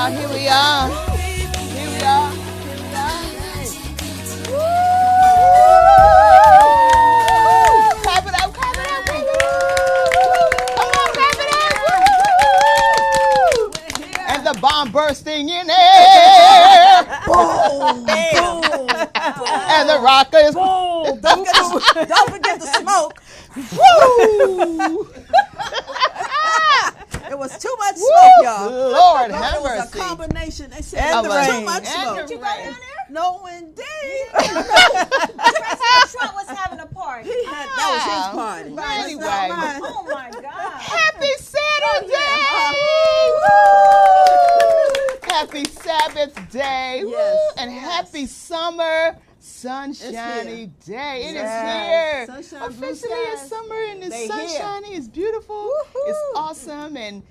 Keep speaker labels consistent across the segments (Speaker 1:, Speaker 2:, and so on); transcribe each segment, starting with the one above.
Speaker 1: are. Here we are. Here we are. Woo! Clap it up, clap it up, clap it up. Come on, clap it up. Woo! And the bomb bursting in air.
Speaker 2: Boom, boom.
Speaker 1: And the rockers.
Speaker 2: Boom. Don't forget the smoke.
Speaker 1: Woo!
Speaker 2: It was too much smoke, y'all.
Speaker 1: Lord
Speaker 2: It
Speaker 1: have
Speaker 2: was a
Speaker 1: mercy.
Speaker 2: combination. They said
Speaker 3: And
Speaker 2: it
Speaker 3: the
Speaker 2: was too
Speaker 3: rain.
Speaker 2: much
Speaker 1: And
Speaker 2: smoke.
Speaker 1: the
Speaker 4: Did you go down there?
Speaker 2: No, indeed.
Speaker 4: President Trump was having a party.
Speaker 2: That was his party.
Speaker 1: Wow.
Speaker 2: That's
Speaker 1: Anyway.
Speaker 2: not mine.
Speaker 4: Oh my God.
Speaker 1: Happy Saturday! Woo! Happy Sabbath day! Woo!
Speaker 2: Yes.
Speaker 1: And happy summer sunshiny day! It is here.
Speaker 2: Sunshine, blue
Speaker 1: Officially, it's
Speaker 2: skies.
Speaker 1: summer and it's
Speaker 2: They
Speaker 1: sunshiny. It's beautiful.
Speaker 2: Woo-hoo.
Speaker 1: It's awesome. And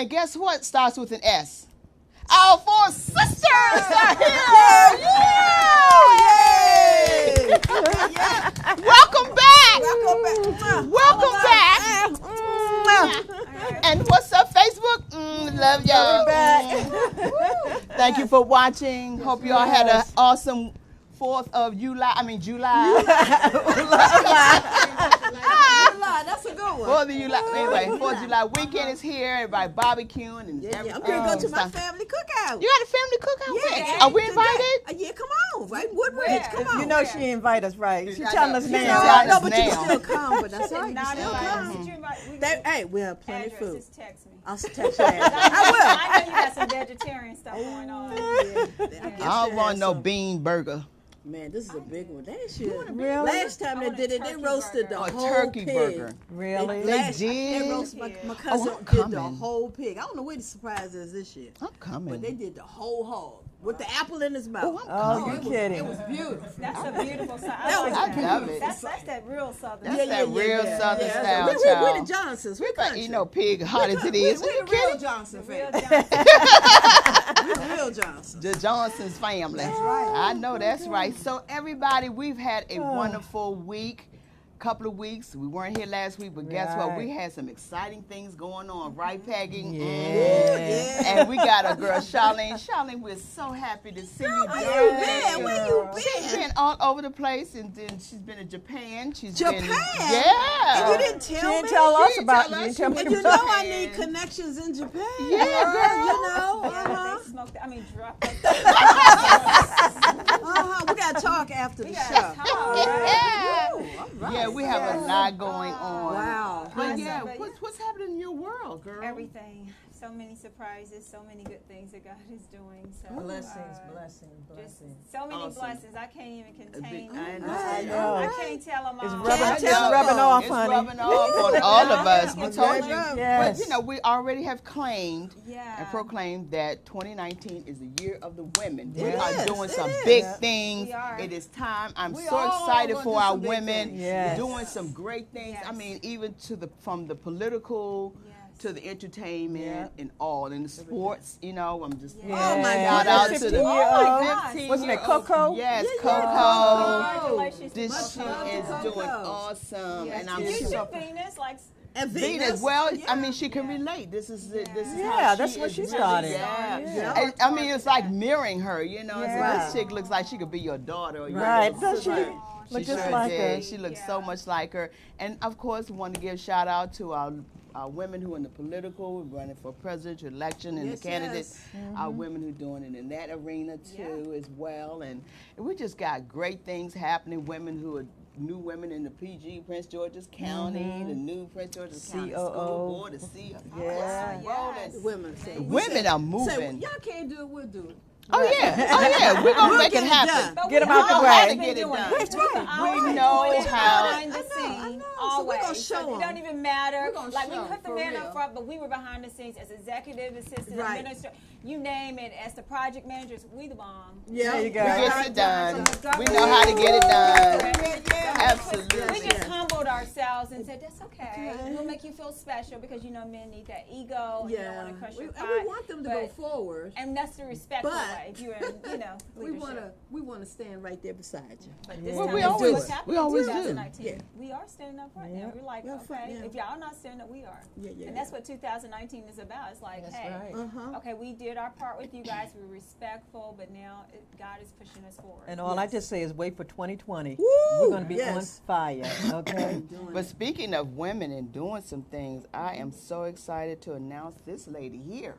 Speaker 1: guess what? Starts with an S. Our four sisters are here!
Speaker 2: Yay!
Speaker 1: Welcome back!
Speaker 2: Welcome back.
Speaker 1: Welcome back! And what's up, Facebook? Love y'all.
Speaker 3: We're back.
Speaker 1: Thank you for watching. Hope you all had an awesome 4th of July. July.
Speaker 2: That's a good one.
Speaker 1: 4th of July. Anyway, 4th of July weekend is here. Everybody barbecuing and
Speaker 2: Yeah,
Speaker 1: everything.
Speaker 2: I'm going to go to my family cookout.
Speaker 1: You got a family cookout?
Speaker 2: Yeah.
Speaker 1: Are we invited?
Speaker 2: Yeah, come on. Right? Woodbridge, come on.
Speaker 3: You know she invite us, right? She
Speaker 1: I
Speaker 3: telling
Speaker 1: know.
Speaker 3: us
Speaker 1: She
Speaker 2: You
Speaker 1: know.
Speaker 3: now.
Speaker 2: know,
Speaker 1: Tell
Speaker 2: no,
Speaker 1: us
Speaker 2: but you
Speaker 1: now.
Speaker 2: can still come, but that's all right. You
Speaker 4: Not
Speaker 2: still
Speaker 4: invited.
Speaker 2: come.
Speaker 4: Did you invite?
Speaker 2: Hey, we have plenty of
Speaker 4: Address,
Speaker 2: food.
Speaker 4: just text me.
Speaker 2: I'll text you.
Speaker 4: I
Speaker 2: I
Speaker 4: know you got some vegetarian stuff going on.
Speaker 2: will.
Speaker 1: I don't want no bean burger.
Speaker 2: Man, this is a big one. That shit.
Speaker 3: Really?
Speaker 2: Last time
Speaker 4: I
Speaker 2: they
Speaker 4: want a
Speaker 2: did it, they
Speaker 4: turkey
Speaker 2: roasted the
Speaker 4: burger.
Speaker 1: A
Speaker 2: whole
Speaker 1: turkey
Speaker 2: pig.
Speaker 1: burger.
Speaker 3: Really?
Speaker 1: They
Speaker 2: Last-
Speaker 1: did?
Speaker 2: They roasted my
Speaker 1: Oh,
Speaker 2: cousin
Speaker 1: I'm
Speaker 2: did the
Speaker 1: coming.
Speaker 2: whole pig. I don't know where the surprise is this year,
Speaker 1: I'm coming.
Speaker 2: but they did the whole hog with the apple in his mouth.
Speaker 1: Oh, I'm
Speaker 3: Oh,
Speaker 1: coming.
Speaker 3: you kidding?
Speaker 2: It was beautiful.
Speaker 4: That's a beautiful side.
Speaker 2: That was-
Speaker 1: I love it.
Speaker 4: That's that real southern.
Speaker 1: That's that real Southern style,
Speaker 2: We're
Speaker 1: child.
Speaker 2: the Johnsons. We're
Speaker 1: We better
Speaker 2: country.
Speaker 1: eat no pig hot as it is.
Speaker 2: We're
Speaker 1: Are you
Speaker 2: the real
Speaker 1: kidding?
Speaker 2: Johnson
Speaker 4: Real
Speaker 2: family.
Speaker 4: Johnson.
Speaker 2: We're the real Johnsons.
Speaker 1: The Johnson's family. That's
Speaker 2: right.
Speaker 1: I know that's right. So everybody, we've had a wonderful week. Couple of weeks. We weren't here last week, but guess what?
Speaker 3: Right.
Speaker 1: We had some exciting things going on, right, Peggy?
Speaker 3: Yeah.
Speaker 1: And we got a girl, Charlene. Charlene, we're so happy to see you.
Speaker 2: Where
Speaker 1: girl.
Speaker 2: you been? Where you
Speaker 1: She's
Speaker 2: been?
Speaker 1: been all over the place, and then she's been in Japan. She's
Speaker 2: Japan?
Speaker 1: been, yeah.
Speaker 2: And you didn't
Speaker 3: She
Speaker 2: tell
Speaker 3: didn't
Speaker 2: me?
Speaker 3: tell us
Speaker 1: She
Speaker 3: about
Speaker 1: tell
Speaker 3: you.
Speaker 1: us
Speaker 3: Tell
Speaker 1: she
Speaker 3: me
Speaker 2: And
Speaker 1: was
Speaker 2: you know
Speaker 3: about
Speaker 2: I need connections in Japan.
Speaker 1: Yeah, girl.
Speaker 2: You know,
Speaker 4: Yeah, they smoked. Drop us.
Speaker 2: We got to talk after the
Speaker 4: We
Speaker 2: show.
Speaker 4: got to talk, right?
Speaker 1: Yeah.
Speaker 2: Ooh, all right.
Speaker 1: Yeah, we have a lot going on.
Speaker 2: Wow.
Speaker 1: But yeah,
Speaker 4: Awesome.
Speaker 1: what's happening in your world, girl?
Speaker 4: Everything. So many surprises. So many good things that God is doing. So
Speaker 3: blessings.
Speaker 4: Just so many
Speaker 1: Awesome.
Speaker 4: blessings. I can't even contain.
Speaker 1: I
Speaker 4: them.
Speaker 1: understand.
Speaker 3: I know.
Speaker 4: I can't tell them all.
Speaker 3: It's
Speaker 1: I
Speaker 3: rubbing,
Speaker 1: know.
Speaker 3: rubbing off,
Speaker 1: It's
Speaker 3: honey.
Speaker 1: rubbing off on all of us. We
Speaker 4: It's
Speaker 1: told
Speaker 4: rubbing
Speaker 1: you.
Speaker 2: off.
Speaker 3: Yes.
Speaker 1: But, we already have claimed
Speaker 4: Yeah.
Speaker 1: and proclaimed that 2019 is the year of the women. We
Speaker 2: It
Speaker 1: are
Speaker 2: is.
Speaker 1: doing some
Speaker 2: It
Speaker 1: big
Speaker 3: is.
Speaker 1: things.
Speaker 4: We are.
Speaker 1: It is time. I'm
Speaker 2: We
Speaker 1: so
Speaker 2: all
Speaker 1: excited
Speaker 2: gonna
Speaker 1: for
Speaker 2: do
Speaker 1: our
Speaker 2: some big
Speaker 1: women
Speaker 2: things.
Speaker 3: Yes.
Speaker 1: doing some great things.
Speaker 4: Yes.
Speaker 1: I mean, even from the political
Speaker 4: Yes.
Speaker 1: to the entertainment
Speaker 3: Yeah.
Speaker 1: and all, and the sports. I'm just
Speaker 4: Yeah.
Speaker 2: Oh, my
Speaker 1: shout
Speaker 2: God.
Speaker 1: out to the
Speaker 3: 15-year-old.
Speaker 1: 15
Speaker 3: Wasn't it
Speaker 1: year old.
Speaker 3: Coco?
Speaker 1: Yes,
Speaker 2: Yeah,
Speaker 1: Coco.
Speaker 2: yeah.
Speaker 4: Congratulations.
Speaker 1: This
Speaker 4: to
Speaker 1: she
Speaker 4: both of
Speaker 1: is
Speaker 4: them.
Speaker 1: doing
Speaker 2: Coco.
Speaker 1: awesome,
Speaker 4: Yes.
Speaker 1: and I'm
Speaker 4: You
Speaker 1: so
Speaker 4: too, Venus. Like
Speaker 2: And
Speaker 1: Venus. Well,
Speaker 2: yeah.
Speaker 1: I mean, she can relate. This is it. This is
Speaker 3: Yeah,
Speaker 1: how
Speaker 3: that's
Speaker 1: she
Speaker 3: what
Speaker 1: is
Speaker 3: she
Speaker 1: really.
Speaker 3: started.
Speaker 1: Yeah.
Speaker 2: Yeah.
Speaker 1: I mean, it's like mirroring her. So
Speaker 3: Yeah.
Speaker 1: this chick looks like she could be your daughter or your
Speaker 3: Right.
Speaker 1: little
Speaker 3: Does she
Speaker 1: sister.
Speaker 3: look
Speaker 1: She
Speaker 3: just
Speaker 1: sure
Speaker 3: like
Speaker 1: did.
Speaker 3: her?
Speaker 1: She looks
Speaker 4: Yeah.
Speaker 1: so much like her. And of course, we want to give a shout out to our women who are in the political, running for presidential election, and
Speaker 2: Yes,
Speaker 1: the candidates,
Speaker 2: yes.
Speaker 1: our women who are doing it in that arena too as well. And we just got great things happening. Women who are new women in the PG, Prince George's County, the new Prince George's County School
Speaker 3: COO.
Speaker 1: Board, the C.
Speaker 3: Yeah.
Speaker 4: Yes.
Speaker 2: Women say.
Speaker 1: Women are
Speaker 2: Say,
Speaker 1: moving.
Speaker 2: y'all can't do it, we'll do it.
Speaker 1: Oh yeah, we're gonna
Speaker 2: We'll
Speaker 1: make
Speaker 2: get
Speaker 1: it
Speaker 2: it
Speaker 1: happen.
Speaker 2: done.
Speaker 4: But
Speaker 3: Get
Speaker 4: we
Speaker 3: 'em out the
Speaker 4: always
Speaker 3: way.
Speaker 4: been
Speaker 1: Get it
Speaker 4: doing
Speaker 1: done.
Speaker 4: it.
Speaker 2: That's
Speaker 4: We
Speaker 2: right.
Speaker 4: always
Speaker 1: We know
Speaker 4: doing it
Speaker 1: how-
Speaker 4: behind the
Speaker 2: I know.
Speaker 4: scene.
Speaker 2: So we're
Speaker 4: Always.
Speaker 2: gonna show
Speaker 4: So it
Speaker 2: 'em.
Speaker 4: don't even matter.
Speaker 2: We're gonna
Speaker 4: Like we
Speaker 2: show 'em,
Speaker 4: put the
Speaker 2: for
Speaker 4: man
Speaker 2: real.
Speaker 4: up front, but we were behind the scenes as executive assistant,
Speaker 2: Right.
Speaker 4: administrator, you name it. As the project managers, we the bomb.
Speaker 2: Yeah.
Speaker 3: There you go.
Speaker 1: We
Speaker 3: Right.
Speaker 1: get it done. We know how to get it done. Absolutely.
Speaker 4: We just humbled ourselves and said, that's okay. We'll make you feel special because men need that ego. And you don't
Speaker 2: Yeah.
Speaker 4: want to crush
Speaker 2: We,
Speaker 4: your
Speaker 2: and
Speaker 4: pride.
Speaker 2: we want them to go
Speaker 4: But-
Speaker 2: forward.
Speaker 4: And that's the respectful
Speaker 2: But
Speaker 4: way. If you're in,
Speaker 2: We
Speaker 4: leadership.
Speaker 2: wanna stand right there beside you.
Speaker 4: But this
Speaker 1: Well,
Speaker 4: time
Speaker 1: we
Speaker 4: it's
Speaker 1: always-
Speaker 4: what's happening
Speaker 1: we always
Speaker 4: in
Speaker 1: do.
Speaker 4: 2019.
Speaker 2: Yeah.
Speaker 4: We are standing up right now.
Speaker 3: Yeah.
Speaker 4: We're like,
Speaker 2: Yeah,
Speaker 4: okay,
Speaker 2: yeah.
Speaker 4: if y'all not standing up, we are.
Speaker 2: Yeah, yeah,
Speaker 4: And that's
Speaker 2: yeah.
Speaker 4: what 2019 is about. It's like,
Speaker 3: That's
Speaker 4: hey,
Speaker 3: right.
Speaker 2: Uh-huh.
Speaker 4: okay, we did our part with you guys. We were respectful, but now God is pushing us forward.
Speaker 3: And all I just say is wait for 2020.
Speaker 2: Woo!
Speaker 3: We're going to be
Speaker 2: Yes.
Speaker 3: on fire, okay?
Speaker 1: But speaking of women and doing some things, I am so excited to announce this lady here.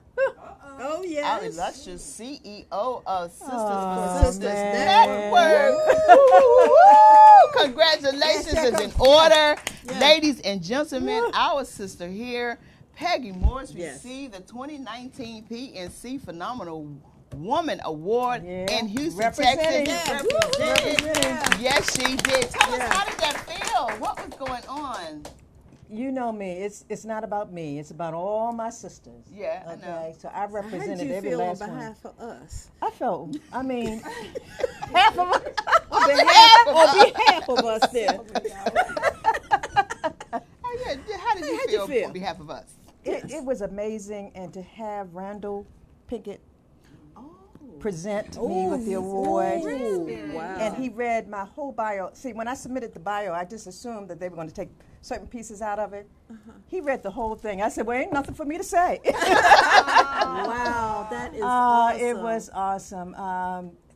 Speaker 2: Oh
Speaker 1: Our
Speaker 2: yes.
Speaker 1: illustrious CEO of Sisters
Speaker 3: Oh,
Speaker 1: for Sisters
Speaker 3: man.
Speaker 1: Network. Congratulations
Speaker 2: Yes,
Speaker 1: is in order.
Speaker 2: Yeah.
Speaker 1: Ladies and gentlemen, our sister here, Peggy Morris,
Speaker 2: Yes.
Speaker 1: received the 2019 PNC Phenomenal Woman Award
Speaker 3: Yeah.
Speaker 1: in Houston,
Speaker 3: Representing.
Speaker 1: Texas.
Speaker 2: Yeah.
Speaker 1: Representing. Yes, she did. Tell us,
Speaker 2: Yeah.
Speaker 1: how did that feel? What was going on?
Speaker 3: You know me. It's not about me. It's about all my sisters.
Speaker 1: Yeah, I know.
Speaker 3: Okay, so I
Speaker 2: How did
Speaker 3: represented
Speaker 2: you
Speaker 3: every
Speaker 2: feel on
Speaker 3: last one.
Speaker 2: behalf of us?
Speaker 3: I felt. I mean, half of it.
Speaker 2: On behalf of us there.
Speaker 1: How did you
Speaker 2: How'd you
Speaker 1: feel
Speaker 2: feel?
Speaker 1: on behalf of us?
Speaker 3: It was amazing, and to have Randall Pinkett present me with the award.
Speaker 2: Ooh, wow.
Speaker 3: And he read my whole bio. See, when I submitted the bio, I just assumed that they were going to take certain pieces out of it. He read the whole thing. I said, well, ain't nothing for me to say.
Speaker 2: Wow, that is awesome.
Speaker 3: It was awesome.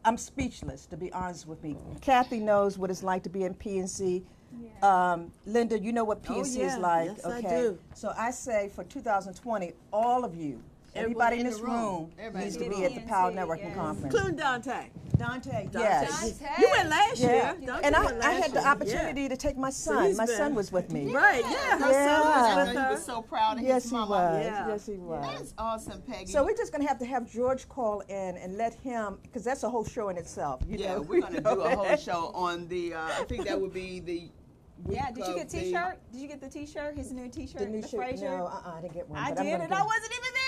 Speaker 3: I'm speechless, to be honest with me. Kathy knows what it's like to be in PNC. Linda, you know what PNC
Speaker 2: yeah.
Speaker 3: is like.
Speaker 2: Yes, I
Speaker 3: okay.
Speaker 2: do.
Speaker 3: So I say for 2020, all of you, everybody in
Speaker 2: in
Speaker 3: this
Speaker 2: the room.
Speaker 3: room
Speaker 1: Everybody
Speaker 3: needs
Speaker 1: in
Speaker 3: to
Speaker 1: the
Speaker 3: be
Speaker 1: room.
Speaker 3: at the Power
Speaker 4: PNC,
Speaker 3: Networking
Speaker 4: yes.
Speaker 3: Conference.
Speaker 2: Including Dante.
Speaker 3: Dante, yes.
Speaker 2: You went last
Speaker 3: Yeah.
Speaker 2: year. Dante
Speaker 3: And
Speaker 2: went
Speaker 3: I
Speaker 2: last
Speaker 3: had the
Speaker 2: year.
Speaker 3: opportunity to take my son.
Speaker 2: he's
Speaker 3: My
Speaker 2: been-
Speaker 3: son was with me.
Speaker 2: Yeah. Right, yeah. Her
Speaker 3: Yeah.
Speaker 2: son
Speaker 1: I
Speaker 2: was
Speaker 1: know
Speaker 2: with
Speaker 1: he
Speaker 2: her.
Speaker 1: was so proud of
Speaker 3: Yes,
Speaker 1: his
Speaker 3: he
Speaker 1: mama.
Speaker 3: was.
Speaker 2: Yeah.
Speaker 3: Yes, he was.
Speaker 1: That's awesome, Peggy.
Speaker 3: So we're just going to have George call in and let him, because that's a whole show in itself. You
Speaker 1: yeah,
Speaker 3: know?
Speaker 1: we're gonna do a whole show on the. I think that would be the.
Speaker 4: Yeah, did you
Speaker 1: week
Speaker 4: get
Speaker 1: of the-
Speaker 4: T-shirt? Did you get the T-shirt? His new T-shirt,
Speaker 3: The new
Speaker 4: the
Speaker 3: shirt,
Speaker 4: Frazier?
Speaker 3: no, I didn't get one.
Speaker 4: I
Speaker 3: but I'm
Speaker 4: did,
Speaker 3: gonna
Speaker 4: and
Speaker 3: get
Speaker 4: I
Speaker 3: it.
Speaker 4: wasn't even there.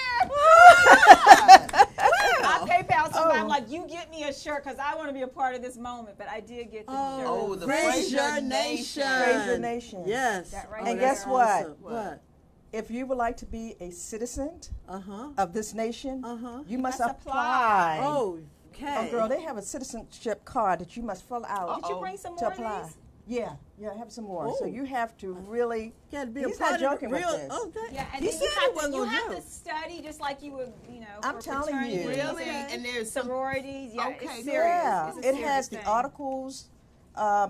Speaker 4: I PayPal somebody. I'm
Speaker 3: Oh.
Speaker 4: like, you get me a shirt because I want to be a part of this moment. But I did get the shirt.
Speaker 1: Oh, the
Speaker 2: Fraser
Speaker 1: Fraser
Speaker 2: Nation.
Speaker 1: Nation.
Speaker 3: Fraser Nation.
Speaker 2: Yes.
Speaker 4: That right
Speaker 3: And
Speaker 4: there.
Speaker 3: guess what?
Speaker 2: Awesome. What?
Speaker 3: If you would like to be a citizen
Speaker 2: Uh-huh.
Speaker 3: of this nation,
Speaker 2: Uh-huh.
Speaker 3: you must
Speaker 4: must
Speaker 3: apply.
Speaker 2: Oh, okay.
Speaker 3: Oh, girl, they have a citizenship card that you must fill out
Speaker 4: Did you bring some
Speaker 3: to
Speaker 4: more of
Speaker 3: apply.
Speaker 4: these?
Speaker 3: Yeah, I have some more. So
Speaker 2: Oh.
Speaker 3: you have to really.
Speaker 2: Got to be
Speaker 3: He's
Speaker 2: a part
Speaker 3: not joking
Speaker 2: of
Speaker 3: with
Speaker 2: the real.
Speaker 3: this.
Speaker 2: Oh, that,
Speaker 4: Yeah, and
Speaker 2: he
Speaker 4: then
Speaker 2: said
Speaker 4: you
Speaker 2: he
Speaker 4: have,
Speaker 2: wasn't
Speaker 4: to, you
Speaker 2: gonna
Speaker 4: have
Speaker 2: joke.
Speaker 4: to study just like you would,
Speaker 3: I'm
Speaker 4: for
Speaker 3: telling you.
Speaker 4: fraternities
Speaker 1: Really? And there's some.
Speaker 4: sororities. Yeah,
Speaker 1: Okay,
Speaker 4: it's
Speaker 1: good.
Speaker 4: serious.
Speaker 3: Yeah,
Speaker 4: It's a
Speaker 3: it
Speaker 4: serious
Speaker 3: has the
Speaker 4: thing.
Speaker 3: articles,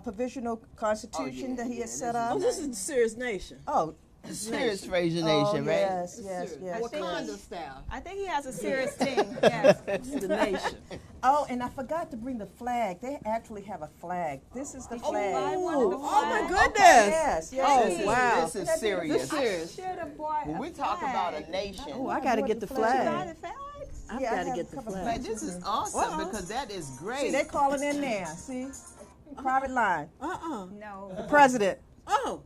Speaker 3: provisional constitution
Speaker 1: yeah,
Speaker 3: that he
Speaker 1: yeah,
Speaker 3: has set
Speaker 1: this
Speaker 3: up.
Speaker 2: Oh, this is the Serious Nation.
Speaker 3: Oh,
Speaker 1: Serious Fraser
Speaker 3: oh,
Speaker 1: Nation, right?
Speaker 3: yes, yes, yes.
Speaker 2: Wakanda style.
Speaker 4: I think he has a serious thing. Yes.
Speaker 2: The nation.
Speaker 3: Oh, and I forgot to bring the flag. They actually have a flag. This is the flag.
Speaker 2: Oh, my goodness.
Speaker 3: Yes, yes.
Speaker 2: Oh,
Speaker 1: This is,
Speaker 2: wow.
Speaker 1: This is serious.
Speaker 2: serious.
Speaker 4: Should have bought
Speaker 1: When
Speaker 4: a
Speaker 1: we talk about a
Speaker 4: flag.
Speaker 1: nation,
Speaker 2: Oh, I got to get the
Speaker 4: Buy
Speaker 2: flag.
Speaker 4: the flag?
Speaker 2: I've
Speaker 3: Yeah, I
Speaker 2: got to
Speaker 3: have
Speaker 2: get
Speaker 3: a
Speaker 2: the
Speaker 3: couple
Speaker 2: flag.
Speaker 1: man, this is awesome because that is
Speaker 3: See,
Speaker 1: great.
Speaker 3: they call it in there. See, private line.
Speaker 2: Uh-uh.
Speaker 4: No.
Speaker 3: The president.
Speaker 2: Oh,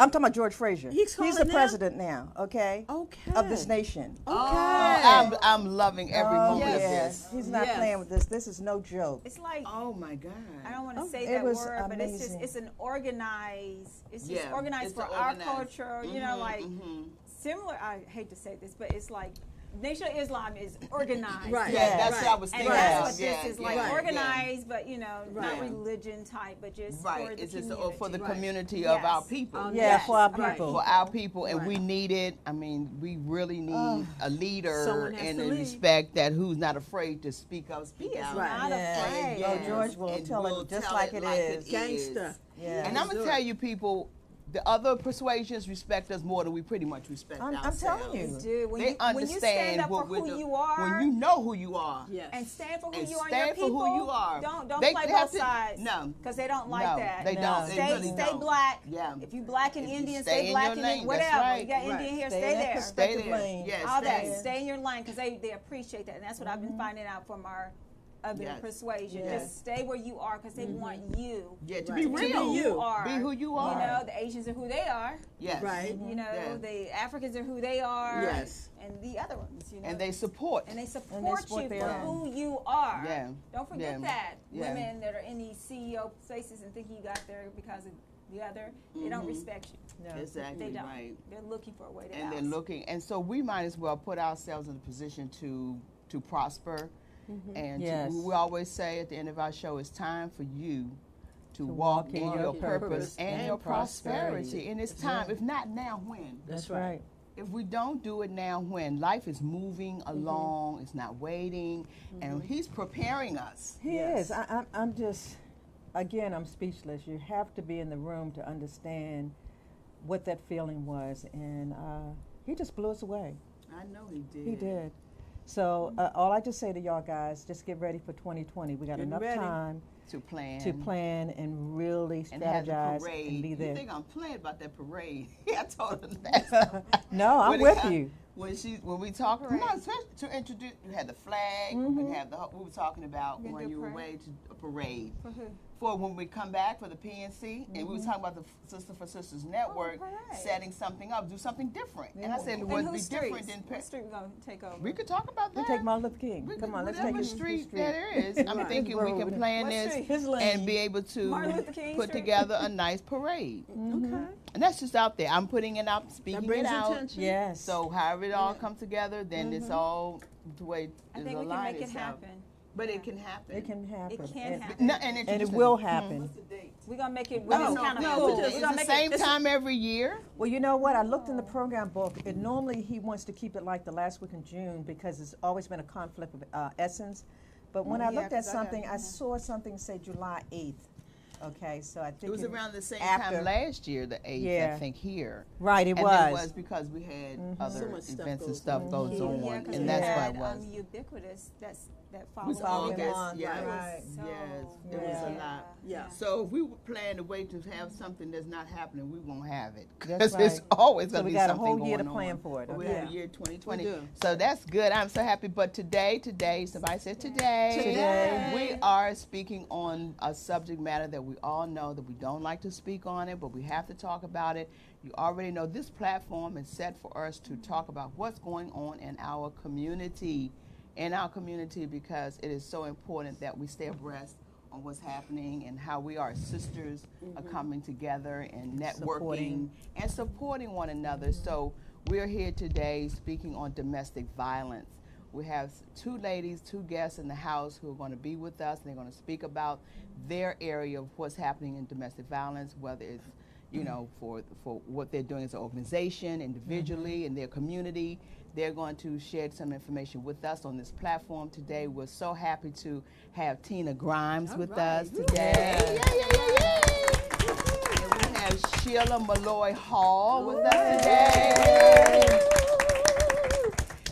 Speaker 3: I'm talking about George Frazier.
Speaker 2: He's
Speaker 3: the
Speaker 2: calling now?
Speaker 3: president now. Okay.
Speaker 2: okay.
Speaker 3: Of this nation.
Speaker 2: Okay.
Speaker 1: I'm loving every
Speaker 3: Oh,
Speaker 1: moment of
Speaker 3: yes.
Speaker 1: this.
Speaker 3: He's not
Speaker 2: Yes.
Speaker 3: playing with this. This is no joke.
Speaker 4: It's like
Speaker 1: Oh my God.
Speaker 4: I don't want to say
Speaker 3: it
Speaker 4: that
Speaker 3: was
Speaker 4: word, but it's just
Speaker 3: amazing.
Speaker 4: it's an organized. It's just
Speaker 1: Yeah,
Speaker 4: organized
Speaker 1: it's
Speaker 4: for
Speaker 1: an
Speaker 4: our
Speaker 1: organized.
Speaker 4: culture. You know, like similar. I hate to say this, but it's like Nation of Islam is organized.
Speaker 2: Right.
Speaker 1: Yeah, that's
Speaker 2: Right.
Speaker 1: what I was
Speaker 4: And
Speaker 1: thinking.
Speaker 4: that's
Speaker 1: of.
Speaker 4: what
Speaker 1: Yeah,
Speaker 4: this is
Speaker 1: yeah,
Speaker 4: like,
Speaker 1: yeah.
Speaker 4: organized, but not
Speaker 2: Right.
Speaker 4: religion type, but just
Speaker 1: Right.
Speaker 4: for the
Speaker 1: It's just
Speaker 4: community.
Speaker 1: for the
Speaker 2: Right.
Speaker 1: community of our
Speaker 4: Yes.
Speaker 1: people.
Speaker 2: Oh,
Speaker 3: Yeah,
Speaker 2: Yes,
Speaker 3: for our
Speaker 2: right.
Speaker 3: people.
Speaker 1: For our people, and
Speaker 2: Right.
Speaker 1: we need it. I mean, we really need a leader
Speaker 2: Someone has
Speaker 1: and
Speaker 2: to
Speaker 1: a
Speaker 2: lead.
Speaker 1: respect that who's not afraid to speak up,
Speaker 4: He
Speaker 1: speak
Speaker 4: is
Speaker 1: out.
Speaker 2: Right.
Speaker 4: not
Speaker 3: Yeah.
Speaker 4: afraid.
Speaker 3: Oh, George will
Speaker 1: And
Speaker 3: tell
Speaker 1: we'll
Speaker 3: it just
Speaker 1: tell
Speaker 3: like it is.
Speaker 2: Gangster.
Speaker 3: Yeah.
Speaker 1: And I'm gonna tell you, people, the other persuasions respect us more than we pretty much respect
Speaker 3: I'm
Speaker 1: ourselves.
Speaker 3: telling you.
Speaker 4: You do. When
Speaker 1: They
Speaker 4: you
Speaker 1: understand
Speaker 4: stand up
Speaker 1: what
Speaker 4: for
Speaker 1: we're
Speaker 4: who
Speaker 1: doing.
Speaker 4: you are,
Speaker 1: When you know who you are.
Speaker 2: Yes.
Speaker 4: and stand for who
Speaker 1: And
Speaker 4: you are and
Speaker 1: stand
Speaker 4: your
Speaker 1: for
Speaker 4: people.
Speaker 1: who you are.
Speaker 4: Don't
Speaker 1: They
Speaker 4: play
Speaker 1: have
Speaker 4: both
Speaker 1: to-
Speaker 4: sides.
Speaker 1: no.
Speaker 4: because they don't like
Speaker 1: No,
Speaker 4: that.
Speaker 1: they
Speaker 3: No.
Speaker 1: don't. They
Speaker 4: Stay,
Speaker 1: really
Speaker 4: stay
Speaker 1: don't.
Speaker 4: black.
Speaker 1: Yeah.
Speaker 4: If you black and
Speaker 1: If you
Speaker 4: Indian,
Speaker 1: stay
Speaker 4: stay
Speaker 1: in
Speaker 4: black
Speaker 1: your
Speaker 4: and
Speaker 1: lane,
Speaker 4: Indian,
Speaker 1: that's
Speaker 4: whatever.
Speaker 1: right.
Speaker 4: You got
Speaker 2: Right.
Speaker 4: Indian here,
Speaker 3: Stay
Speaker 4: stay
Speaker 3: in that
Speaker 4: there.
Speaker 3: perspective
Speaker 1: Stay there.
Speaker 3: lane.
Speaker 1: Yes,
Speaker 4: All that.
Speaker 1: stay there.
Speaker 4: Stay in your lane because they appreciate that, and that's what I've been finding out from our other
Speaker 1: Yes.
Speaker 4: persuasion.
Speaker 3: Yes.
Speaker 4: Just stay where you are because they want you.
Speaker 1: Yeah, to
Speaker 2: Right.
Speaker 1: be
Speaker 2: To
Speaker 1: real.
Speaker 2: be you.
Speaker 4: Are.
Speaker 1: Be who you are.
Speaker 4: You know, the Asians are who they are.
Speaker 1: Yes.
Speaker 2: Right.
Speaker 4: You know,
Speaker 1: Yeah.
Speaker 4: the Africans are who they are.
Speaker 2: Yes.
Speaker 4: And the other ones, you know.
Speaker 1: And they support.
Speaker 4: And they support
Speaker 3: support
Speaker 4: you
Speaker 3: their
Speaker 4: for
Speaker 3: own.
Speaker 4: who you are.
Speaker 1: Yeah.
Speaker 4: Don't forget
Speaker 1: Yeah.
Speaker 4: that.
Speaker 1: Yeah.
Speaker 4: Women that are in these CEO places and think you got there because of the other, they don't respect you.
Speaker 3: No.
Speaker 1: Exactly
Speaker 4: They don't.
Speaker 1: right.
Speaker 4: They're looking for a way to
Speaker 1: And they're
Speaker 4: oust.
Speaker 1: looking, and so we might as well put ourselves in a position to prosper And
Speaker 3: Yes.
Speaker 1: we always say at the end of our show, it's time for you to walk in your purpose and your prosperity. And it's time. If not now, when?
Speaker 3: That's right.
Speaker 1: If we don't do it now, when? Life is moving along, it's not waiting, and he's preparing us.
Speaker 3: He is. I'm just, again, I'm speechless. You have to be in the room to understand what that feeling was. And he just blew us away.
Speaker 1: I know he did.
Speaker 3: He did. So all I just say to y'all guys, just get ready for 2020. We got
Speaker 2: Get
Speaker 3: enough
Speaker 2: ready.
Speaker 3: time
Speaker 1: To plan.
Speaker 3: to plan and really
Speaker 1: And have the
Speaker 3: strategize
Speaker 1: parade.
Speaker 3: and be
Speaker 1: You
Speaker 3: there.
Speaker 1: think I'm playing about that parade? I told her that.
Speaker 3: No, I'm
Speaker 1: When it
Speaker 3: with
Speaker 1: come-
Speaker 3: you.
Speaker 1: When we talk, no, to introduce, we had the flag. We had we were talking about
Speaker 4: You
Speaker 1: when
Speaker 4: do
Speaker 1: you were
Speaker 4: parade?
Speaker 1: away to a parade.
Speaker 4: For who?
Speaker 1: For when we come back for the PNC, and we were talking about the Sister for Sisters Network
Speaker 4: parade.
Speaker 1: setting something up, do something different. And I said it
Speaker 4: And
Speaker 1: would be
Speaker 4: whose
Speaker 1: different
Speaker 4: streets?
Speaker 1: than
Speaker 4: What street we gonna take over?
Speaker 1: we could talk about
Speaker 3: We
Speaker 1: that.
Speaker 3: take Martin Luther King.
Speaker 1: We
Speaker 3: Come
Speaker 1: could-
Speaker 3: on, let's
Speaker 1: whatever
Speaker 3: take his
Speaker 1: street
Speaker 3: street.
Speaker 1: that there is. I'm
Speaker 2: Right.
Speaker 1: thinking we can plan
Speaker 4: What
Speaker 1: this
Speaker 4: street?
Speaker 2: His lane.
Speaker 1: and be able
Speaker 4: Martin
Speaker 1: to
Speaker 4: Luther King
Speaker 1: put
Speaker 4: Street?
Speaker 1: together a nice parade.
Speaker 2: Okay.
Speaker 1: And that's just out there. I'm putting it out,
Speaker 2: That
Speaker 1: speaking
Speaker 2: brings
Speaker 1: it out.
Speaker 2: attention.
Speaker 3: Yes.
Speaker 1: So however it all comes together, then it's all the way
Speaker 4: I
Speaker 1: it's
Speaker 4: think we can
Speaker 1: aligned
Speaker 4: make it
Speaker 1: itself.
Speaker 4: happen.
Speaker 1: But it can happen.
Speaker 3: It can happen.
Speaker 4: It can
Speaker 3: And-
Speaker 4: happen.
Speaker 1: No,
Speaker 3: And it
Speaker 1: introduce
Speaker 3: will
Speaker 1: them.
Speaker 3: happen.
Speaker 4: We're gonna make it.
Speaker 1: No,
Speaker 4: It's
Speaker 1: no,
Speaker 4: kind of
Speaker 1: no,
Speaker 4: cool.
Speaker 1: it's
Speaker 4: We're gonna
Speaker 1: the
Speaker 4: make
Speaker 1: same
Speaker 4: it.
Speaker 1: time every year.
Speaker 3: Well, you know what? I looked in the program book, and normally he wants to keep it like the last week in June because it's always been a conflict of essence. But when I
Speaker 1: yeah,
Speaker 3: looked at
Speaker 1: 'cause I got-
Speaker 3: something, I saw something say July 8th. Okay, so I think
Speaker 1: It was around the same
Speaker 3: after-
Speaker 1: time last year, the 8th,
Speaker 3: Yeah.
Speaker 1: I think, here.
Speaker 3: Right, it
Speaker 1: and
Speaker 3: was.
Speaker 1: it was because we had
Speaker 2: So
Speaker 1: other
Speaker 2: much stuff
Speaker 1: events and
Speaker 2: goes
Speaker 1: stuff
Speaker 2: on.
Speaker 1: goes on,
Speaker 4: Yeah, because
Speaker 1: and
Speaker 4: we
Speaker 1: that's why
Speaker 4: had
Speaker 1: it was.
Speaker 4: Ubiquitous. That
Speaker 1: It was
Speaker 4: following
Speaker 3: August,
Speaker 4: year.
Speaker 1: August, yes,
Speaker 3: Right.
Speaker 4: So,
Speaker 1: yes, it was
Speaker 3: Yeah.
Speaker 1: a lot.
Speaker 2: Yeah.
Speaker 1: So if we plan to wait to have something that's not happening, we won't have it.
Speaker 3: That's
Speaker 1: Because it's
Speaker 3: right.
Speaker 1: always
Speaker 3: So
Speaker 1: going to
Speaker 3: we
Speaker 1: be
Speaker 3: got a
Speaker 1: something
Speaker 3: whole year to
Speaker 1: going
Speaker 3: plan
Speaker 1: on.
Speaker 3: for it,
Speaker 1: But we
Speaker 3: okay.
Speaker 1: have a year 2020.
Speaker 2: We do.
Speaker 1: So that's good. I'm so happy. But today, somebody said
Speaker 3: Today.
Speaker 1: we are speaking on a subject matter that we all know that we don't like to speak on it, but we have to talk about it. You already know this platform is set for us to talk about what's going on in our community. Because it is so important that we stay abreast on what's happening and how we are sisters are coming together and networking and supporting one another. So we're here today speaking on domestic violence. We have two ladies, two guests in the house who are going to be with us. They're going to speak about their area of what's happening in domestic violence, whether it's for what they're doing as an organization, individually, in their community. They're going to share some information with us on this platform today. We're so happy to have Tina Grimes with us today. And we have Sheila Malloy Hall with us today.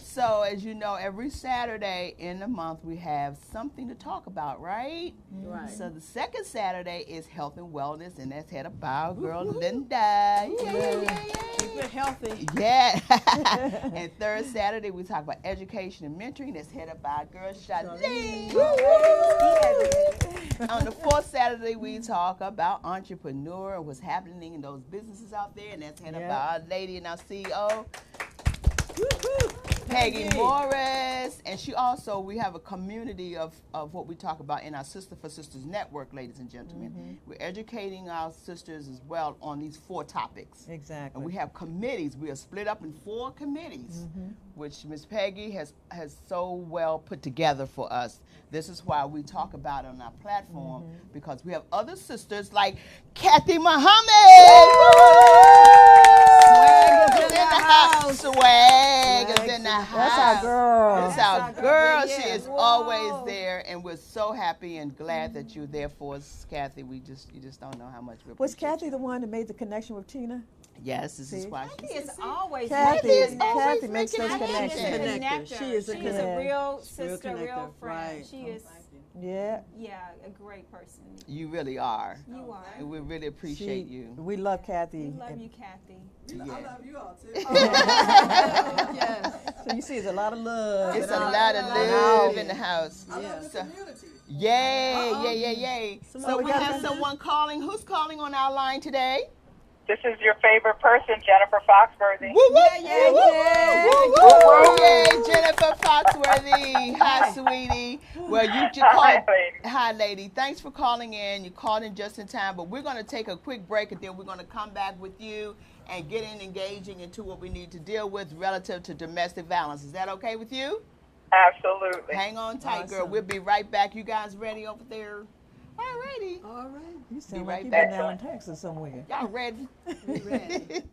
Speaker 1: So, as you know, every Saturday in the month we have something to talk about, right?
Speaker 2: Right.
Speaker 1: So the second Saturday is health and wellness, and that's headed by our girl Linda.
Speaker 2: Keep it healthy.
Speaker 1: Yeah. And third Saturday we talk about education and mentoring. That's headed by our girl Charlene. On the fourth Saturday we talk about entrepreneur and what's happening in those businesses out there, and that's headed by our lady and our CEO. Peggy Morris, and we have a community of what we talk about in our Sister for Sisters Network, ladies and gentlemen. We're educating our sisters as well on these 4 topics.
Speaker 3: Exactly.
Speaker 1: And we have committees. We are split up in 4 committees, which Miss Peggy has so well put together for us. This is why we talk about it on our platform, because we have other sisters like Kathy Muhammad. Swag is in the house. Swag is in the house.
Speaker 3: That's our girl.
Speaker 1: That's our girl.
Speaker 4: Yeah.
Speaker 1: She is
Speaker 4: Whoa.
Speaker 1: always there, and we're so happy and glad that you're there for us, Kathy. You just don't know how much we
Speaker 3: Was
Speaker 1: appreciate
Speaker 3: Kathy
Speaker 1: you.
Speaker 3: the one that made the connection with Tina?
Speaker 1: Yes, this is
Speaker 3: See?
Speaker 1: why
Speaker 4: Kathy
Speaker 1: she
Speaker 4: is always
Speaker 3: Kathy
Speaker 4: making
Speaker 3: is
Speaker 4: connections.
Speaker 3: Kathy makes those
Speaker 1: making
Speaker 4: Kathy is
Speaker 3: connections.
Speaker 4: a connector.
Speaker 2: She is a
Speaker 4: She is
Speaker 3: connector.
Speaker 4: a real
Speaker 2: Real
Speaker 4: sister, real
Speaker 2: connector,
Speaker 4: friend.
Speaker 2: right.
Speaker 4: She is,
Speaker 3: Yeah.
Speaker 4: a great person.
Speaker 1: You really are.
Speaker 4: You are.
Speaker 1: And we really appreciate you.
Speaker 3: We love Kathy.
Speaker 4: We love you, Kathy.
Speaker 1: Yeah.
Speaker 2: you all too.
Speaker 3: So you see, it's a lot of love.
Speaker 1: It's a lot of love in the house. So- Yay. So we have someone calling. Who's calling on our line today?
Speaker 5: This is your favorite person, Jennifer Foxworthy.
Speaker 1: Woo, woo, woo, woo, woo, woo. Yay, Jennifer Foxworthy. Hi, sweetie. Well, you just called.
Speaker 5: Hi, lady.
Speaker 1: Hi, lady. Thanks for calling in. You called in just in time, but we're going to take a quick break, and then we're going to come back with you and get in engaging into what we need to deal with relative to domestic violence. Is that okay with you?
Speaker 5: Absolutely.
Speaker 1: Hang on tight, girl.
Speaker 2: Awesome.
Speaker 1: We'll be right back. You guys ready over there? All righty.
Speaker 2: All right.
Speaker 3: You sound
Speaker 1: Be
Speaker 3: like
Speaker 1: right
Speaker 3: you've
Speaker 1: back.
Speaker 3: been down in Texas somewhere.
Speaker 1: Y'all ready?
Speaker 2: We ready.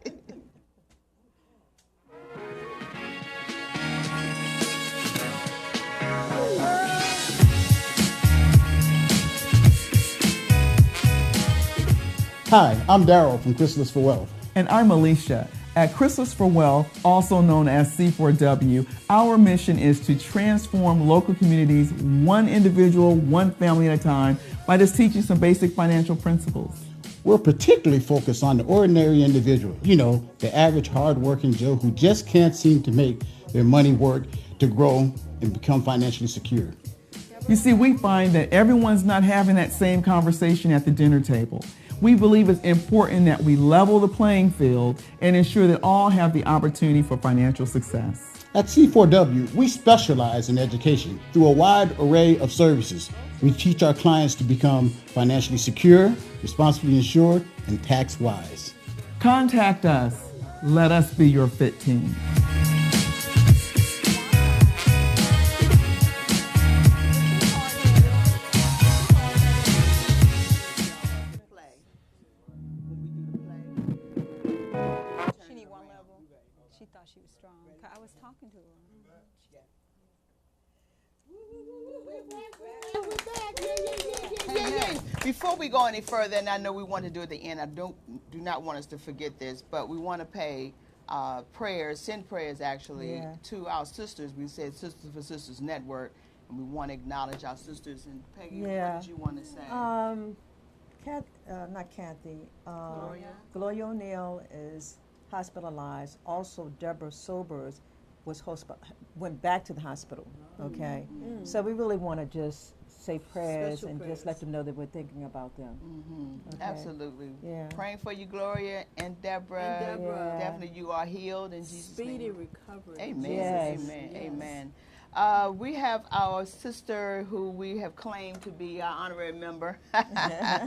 Speaker 6: Hi, I'm Daryl from Chrysalis for Wealth.
Speaker 7: And I'm Alicia. At Chrysalis for Wealth, also known as C4W, our mission is to transform local communities one individual, one family at a time by just teaching some basic financial principles.
Speaker 6: We're particularly focused on the ordinary individual, the average hardworking Joe who just can't seem to make their money work to grow and become financially secure.
Speaker 7: You see, we find that everyone's not having that same conversation at the dinner table. We believe it's important that we level the playing field and ensure that all have the opportunity for financial success.
Speaker 6: At C4W, we specialize in education through a wide array of services. We teach our clients to become financially secure, responsibly insured, and tax-wise.
Speaker 7: Contact us. Let us be your fit team.
Speaker 4: She need one level. She thought she was strong. I was talking to her.
Speaker 1: Before we go any further, and I know we want to do it at the end, I do not want us to forget this, but we want to pay prayers, send prayers actually,
Speaker 3: Yeah.
Speaker 1: to our sisters. We said Sisters for Sisters Network, and we want to acknowledge our sisters. And Peggy,
Speaker 3: Yeah.
Speaker 1: what did you want to say?
Speaker 3: Not Kathy. Gloria O'Neill is hospitalized. Also, Deborah Sobers went back to the hospital. Okay, so we really want to just say prayers
Speaker 2: Special
Speaker 3: and just
Speaker 2: prayers.
Speaker 3: let them know that we're thinking about them. Okay.
Speaker 1: Absolutely.
Speaker 3: Yeah.
Speaker 1: Praying for you, Gloria and Deborah.
Speaker 2: And Deborah.
Speaker 3: Yeah.
Speaker 1: Definitely, you are healed in Jesus'
Speaker 2: Speedy
Speaker 1: name.
Speaker 2: recovery.
Speaker 1: Amen.
Speaker 3: Yes.
Speaker 1: Amen.
Speaker 2: Yes.
Speaker 1: Amen. We have our sister who we have claimed to be our honorary member.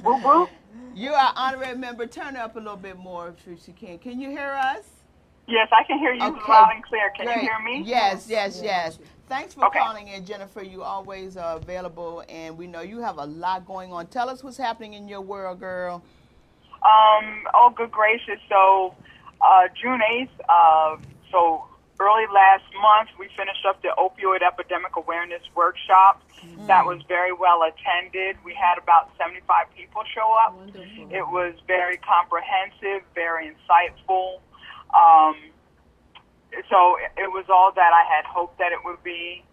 Speaker 5: Whoop, whoop.
Speaker 1: You're our honorary member. Turn her up a little bit more if she can. Can you hear us?
Speaker 5: Yes, I can hear you
Speaker 1: Okay,
Speaker 5: loud and clear. Can
Speaker 1: Great.
Speaker 5: you hear me?
Speaker 1: Yes. Thanks for
Speaker 5: Okay.
Speaker 1: calling in, Jennifer. You always are available, and we know you have a lot going on. Tell us what's happening in your world, girl.
Speaker 5: Oh, good gracious. So, June 8th, so early last month, we finished up the opioid epidemic awareness workshop. That was very well attended. We had about 75 people show up.
Speaker 2: Wonderful.
Speaker 5: It was very comprehensive, very insightful. So it was all that I had hoped that it would be.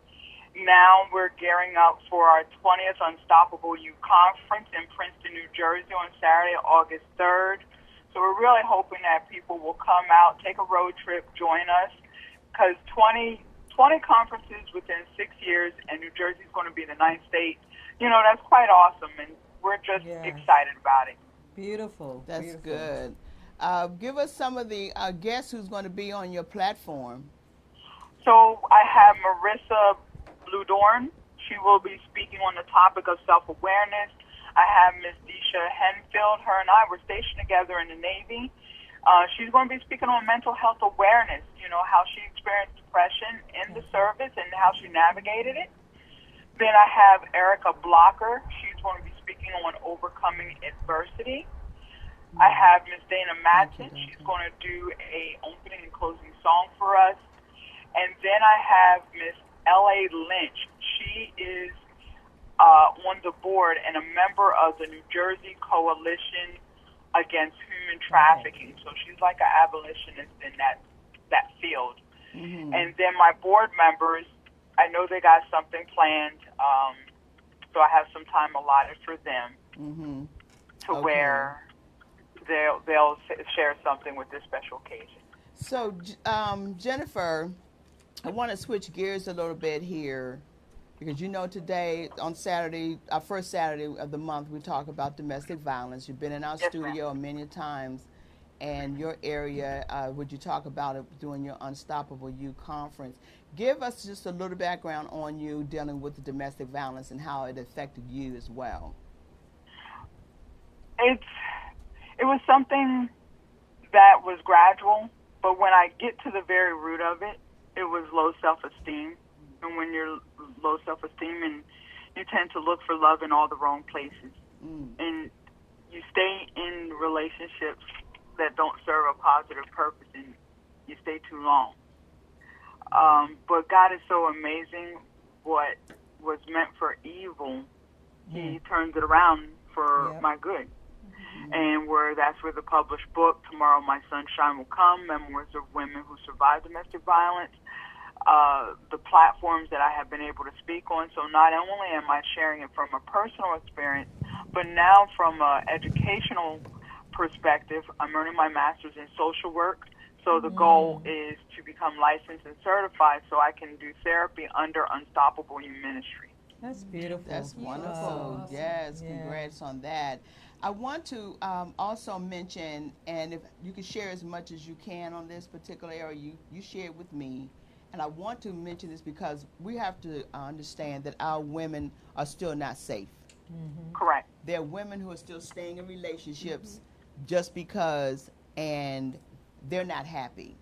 Speaker 5: Now we're gearing up for our 20th Unstoppable You Conference in Princeton, New Jersey on Saturday, August 3rd. So we're really hoping that people will come out, take a road trip, join us, because 20 conferences within 6 years, and New Jersey is going to be the 9th state. That's quite awesome, and we're just
Speaker 3: Yes.
Speaker 5: excited about it.
Speaker 3: Beautiful.
Speaker 1: That's
Speaker 3: beautiful.
Speaker 1: good. Give us some of the guests who's going to be on your platform.
Speaker 5: So I have Marissa Bludorn. She will be speaking on the topic of self-awareness. I have Miss Deisha Henfield. Her and I were stationed together in the Navy. She's going to be speaking on mental health awareness, how she experienced depression in the service and how she navigated it. Then I have Erica Blocker. She's going to be speaking on overcoming adversity. I have Miss Dana Matson. She's going to do a opening and closing song for us. And then I have Miss L.A. Lynch. She is on the board and a member of the New Jersey Coalition Against Human Trafficking. So she's like an abolitionist in that field. And then my board members, I know they got something planned, so I have some time allotted for them to where they'll share something with this special occasion.
Speaker 1: So, Jennifer, I want to switch gears a little bit here because today on Saturday, our first Saturday of the month, we talk about domestic violence. You've been in our
Speaker 5: Yes,
Speaker 1: studio many times, and your area, would you talk about it during your Unstoppable You conference? Give us just a little background on you dealing with the domestic violence and how it affected you as well.
Speaker 5: It was something that was gradual, but when I get to the very root of it, it was low self-esteem, and when you're low self-esteem, and you tend to look for love in all the wrong places. And you stay in relationships that don't serve a positive purpose, and you stay too long. But God is so amazing. What was meant for evil, He turns it around for my good. And that's where the published book, Tomorrow My Sunshine Will Come, Memoirs of Women Who Survived Domestic Violence, the platforms that I have been able to speak on. So not only am I sharing it from a personal experience, but now from an educational perspective, I'm earning my master's in social work. So the goal is to become licensed and certified so I can do therapy under Unstoppable Youth Ministry.
Speaker 3: That's beautiful.
Speaker 1: That's wonderful. Yes, congrats on that. I want to also mention, and if you can share as much as you can on this particular area, you share it with me. And I want to mention this because we have to understand that our women are still not safe.
Speaker 5: Correct.
Speaker 1: There are women who are still staying in relationships just because, and they're not happy.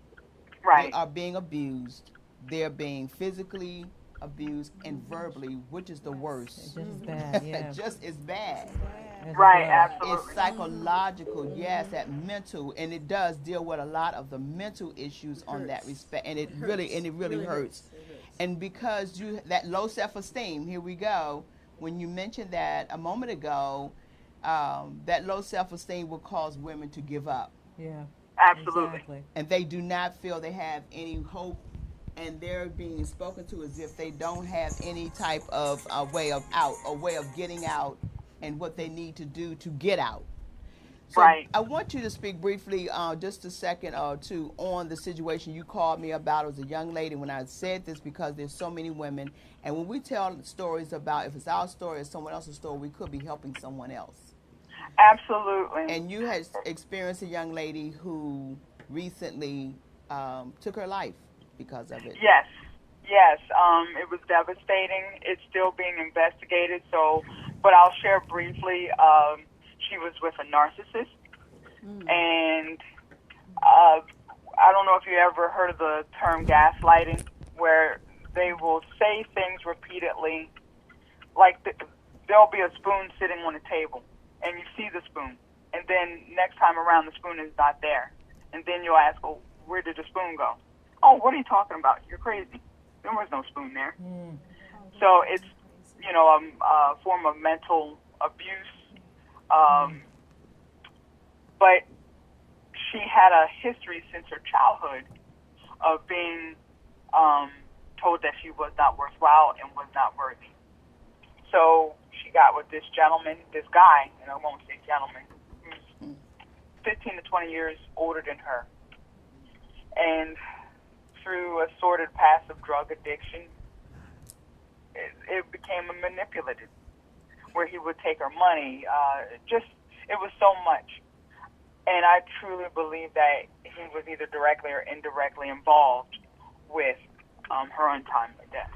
Speaker 5: Right.
Speaker 1: They are being abused. They're being physically abused and verbally, which is the worst.
Speaker 3: Just as bad, yeah.
Speaker 1: Just as bad.
Speaker 5: Right, absolutely.
Speaker 1: It's psychological, yes, that mental, and it does deal with a lot of the mental issues on that respect, and it really hurts. And because that low self-esteem, here we go, when you mentioned that a moment ago, that low self-esteem will cause women to give up.
Speaker 3: Yeah.
Speaker 5: Absolutely.
Speaker 3: Exactly.
Speaker 1: And they do not feel they have any hope, and they're being spoken to as if they don't have any type of way of out, a way of getting out, and what they need to do to get out. So
Speaker 5: Right.
Speaker 1: I want you to speak briefly, just a second or two, on the situation you called me about as a young lady when I said this, because there's so many women, and when we tell stories about, if it's our story or someone else's story, we could be helping someone else.
Speaker 5: Absolutely.
Speaker 1: And you had experienced a young lady who recently took her life because of it.
Speaker 5: Yes. Yes. It was devastating. It's still being investigated. So, but I'll share briefly. She was with a narcissist, and I don't know if you ever heard of the term gaslighting, where they will say things repeatedly, like there'll be a spoon sitting on a table, and you see the spoon, and then next time around the spoon is not there, and then you'll ask, well, where did the spoon go? Oh, what are you talking about? You're crazy. There was no spoon there. So it's, a form of mental abuse. But she had a history since her childhood of being told that she was not worthwhile and was not worthy. So she got with this gentleman, this guy, and I won't say gentleman, who's 15 to 20 years older than her. And through a sordid past of drug addiction, it became a manipulative, where he would take her money. It was so much. And I truly believe that he was either directly or indirectly involved with her untimely death.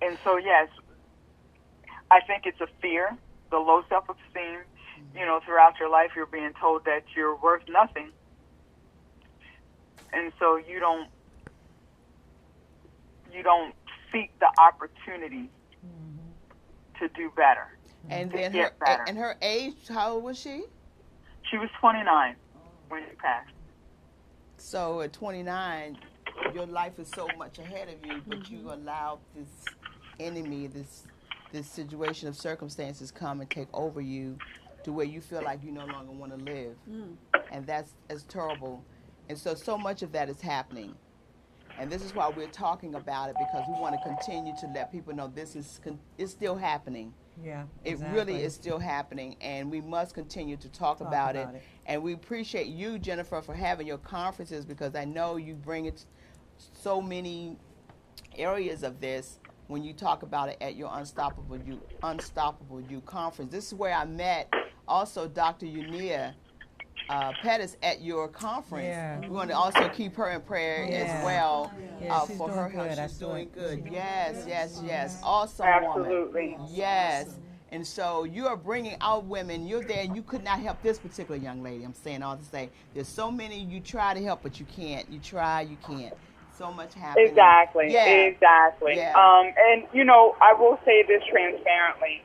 Speaker 5: And so, yes, I think it's a fear, the low self-esteem. Throughout your life, you're being told that you're worth nothing. And so you don't seek the opportunity to do better.
Speaker 1: And
Speaker 5: to
Speaker 1: then
Speaker 5: get better.
Speaker 1: and her age, how old was she?
Speaker 5: She was 29 when she passed.
Speaker 1: So at 29, your life is so much ahead of you, but you allowed this enemy, this situation of circumstances come and take over you to where you feel like you no longer want to live. And that's terrible. And so much of that is happening. And this is why we're talking about it, because we want to continue to let people know this is still happening.
Speaker 3: Yeah,
Speaker 1: It really is still happening, and we must continue to talk about it. And we appreciate you, Jennifer, for having your conferences, because I know you bring it so many areas of this when you talk about it at your Unstoppable Youth Conference. This is where I met also Dr. Unia Pettis at your conference.
Speaker 3: Yeah.
Speaker 1: We want to also keep her in prayer as well
Speaker 3: she's
Speaker 1: for
Speaker 3: doing
Speaker 1: her
Speaker 3: good.
Speaker 1: health. She's doing good. Yes. Awesome
Speaker 5: Absolutely.
Speaker 1: woman. Yes. And so you are bringing out women. You're there, and you could not help this particular young lady. I'm saying all to say, there's so many you try to help, but you can't. You try, you can't. So much happening.
Speaker 5: Exactly.
Speaker 1: Yeah.
Speaker 5: Exactly.
Speaker 1: Yeah.
Speaker 5: And I will say this transparently.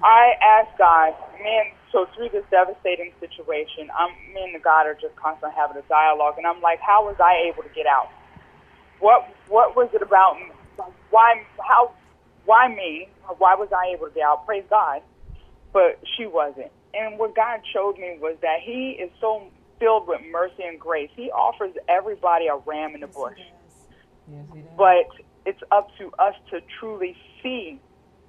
Speaker 5: I asked God, so through this devastating situation, me and God are just constantly having a dialogue, and I'm like, how was I able to get out? What was it about me? Why me? Why was I able to get out? Praise God. But she wasn't. And what God showed me was that He is so filled with mercy and grace. He offers everybody a ram in the bush.
Speaker 3: Yes, he does.
Speaker 5: But it's up to us to truly see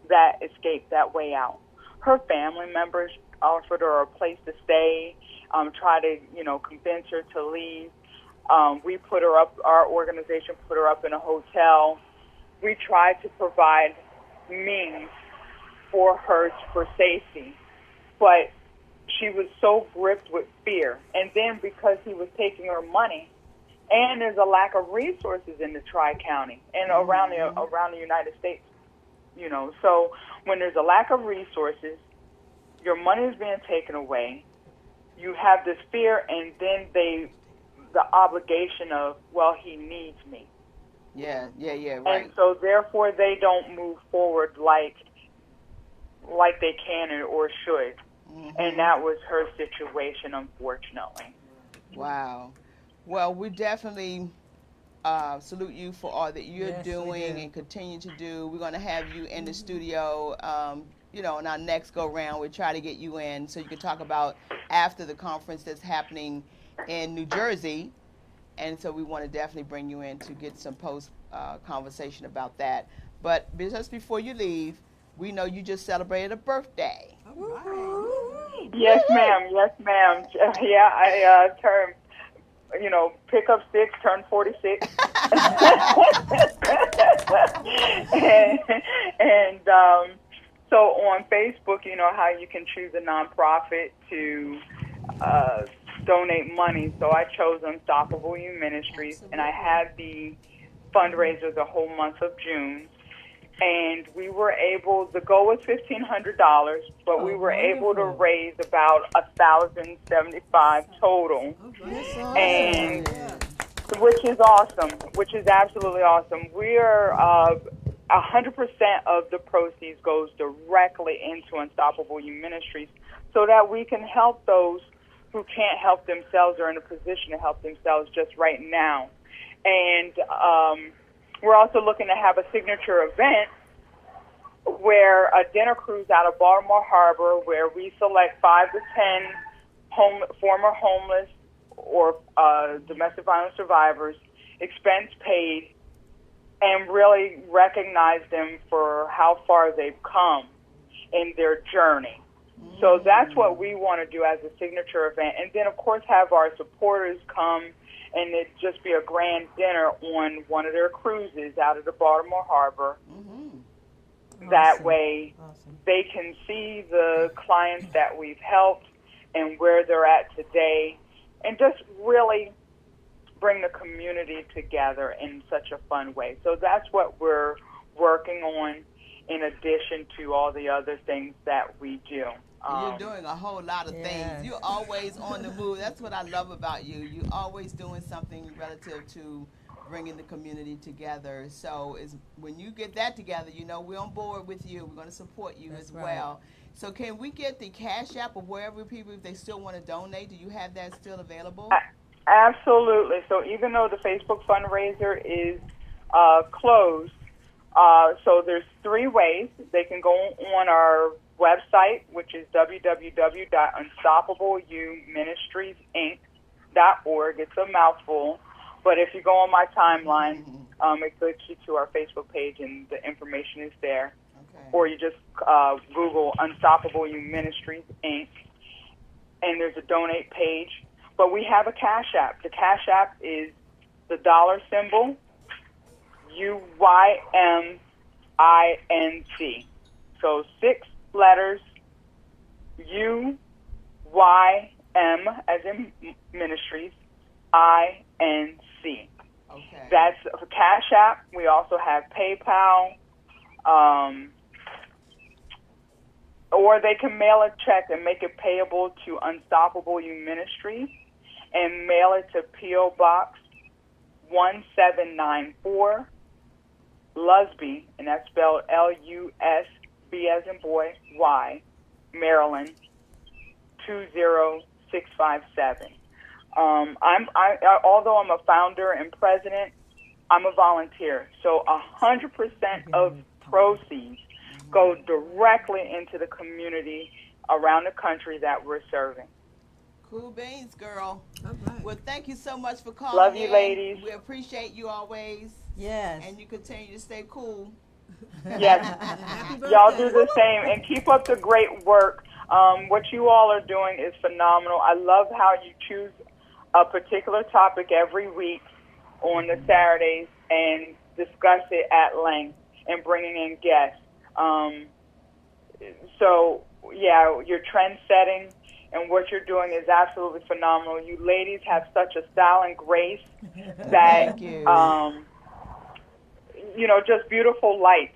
Speaker 5: that escape, that way out. Her family members offered her a place to stay, try to, convince her to leave. We put her up, our organization put her up in a hotel. We tried to provide means for her for safety, but she was so gripped with fear. And then because he was taking her money, and there's a lack of resources in the Tri-County and around the United States, so when there's a lack of resources, your money is being taken away, you have this fear, and then the obligation of, well, he needs me.
Speaker 1: Yeah, right.
Speaker 5: And so therefore they don't move forward like they can or should. And that was her situation, unfortunately.
Speaker 1: Wow. Well, we definitely salute you for all that you're
Speaker 3: Yes, we
Speaker 1: doing
Speaker 3: do.
Speaker 1: and continue to do. We're going to have you in the studio, in our next go-round. We'll try to get you in so you can talk about after the conference that's happening in New Jersey. And so we want to definitely bring you in to get some post-conversation about that. But just before you leave, we know you just celebrated a birthday.
Speaker 5: Yes, ma'am. Yes, ma'am. Yeah, I turned, pick up 6, turn 46. and so on Facebook, how you can choose a nonprofit to donate money. So I chose Unstoppable You Ministries, and I had the fundraiser the whole month of June. And we were able, the goal was $1,500, but we were able to raise about $1,075 total, and which is awesome, which is absolutely awesome. We are 100% of the proceeds goes directly into Unstoppable You Ministries, so that we can help those who can't help themselves or in a position to help themselves just right now. And we're also looking to have a signature event where a dinner cruise out of Baltimore Harbor, where we select 5 to 10 former homeless or domestic violence survivors, expense paid, and really recognize them for how far they've come in their journey. So that's what we want to do as a signature event. And then, of course, have our supporters come and it just be a grand dinner on one of their cruises out of the Baltimore Harbor. That way they can see the clients that we've helped and where they're at today, and just really bring the community together in such a fun way. So that's what we're working on, in addition to all the other things that we do.
Speaker 1: You're doing a whole lot of things. You're always on the move. That's what I love about you. You're always doing something relative to bringing the community together. So when you get that together, we're on board with you. We're going to support you as well. So can we get the Cash App of wherever people, if they still want to donate, do you have that still available?
Speaker 5: Absolutely. So even though the Facebook fundraiser is closed, so there's 3 ways. They can go on our website, which is www.unstoppableUministriesinc.org. It's a mouthful, but if you go on my timeline, it takes you to our Facebook page, and the information is there. Okay. Or you just Google Unstoppable You Ministries Inc., and there's a donate page. But we have a Cash App. The Cash App is the $ UYMINC. So 6 letters, UYM as in Ministries, INC. Okay. That's for Cash App. We also have PayPal, or they can mail a check and make it payable to Unstoppable You Ministries, and mail it to P.O. Box 1794, Lusby, and that's spelled Lusb as in boy, Y, Maryland, 20657. Although I'm a founder and president, I'm a volunteer. So 100% of proceeds go directly into the community around the country that we're serving.
Speaker 1: Cool beans, girl.
Speaker 2: All right.
Speaker 1: Well, thank you so much for calling.
Speaker 5: Love you,
Speaker 1: in.
Speaker 5: ladies.
Speaker 1: We appreciate you always.
Speaker 3: Yes.
Speaker 1: And you continue to stay cool.
Speaker 5: Yes,
Speaker 2: Happy
Speaker 5: y'all
Speaker 2: birthday.
Speaker 5: do the same and keep up the great work. What you all are doing is phenomenal. I love how you choose a particular topic every week on the Saturdays and discuss it at length and bringing in guests. So, yeah, your trend setting and what you're doing is absolutely phenomenal. You ladies have such a style and grace that,
Speaker 1: Thank you.
Speaker 5: Just beautiful light.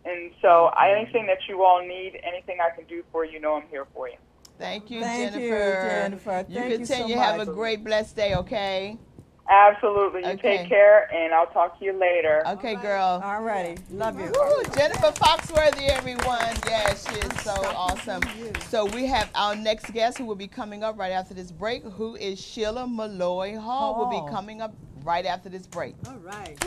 Speaker 5: And so anything that you all need, anything I can do for you, I'm here for you.
Speaker 1: Thank you,
Speaker 3: Thank you,
Speaker 1: Jennifer.
Speaker 3: Jennifer.
Speaker 1: You
Speaker 3: Thank you so
Speaker 1: continue to have a
Speaker 3: much.
Speaker 1: great, blessed day, okay?
Speaker 5: Absolutely. You
Speaker 1: Okay.
Speaker 5: take care, and I'll talk to you later.
Speaker 1: Okay, girl.
Speaker 3: All righty. Love you.
Speaker 1: Woo, Jennifer Foxworthy, everyone. Yes, she is so awesome. So we have our next guest who will be coming up right after this break, who is Sheila Malloy Hall. Will be coming up right after this break.
Speaker 2: All right.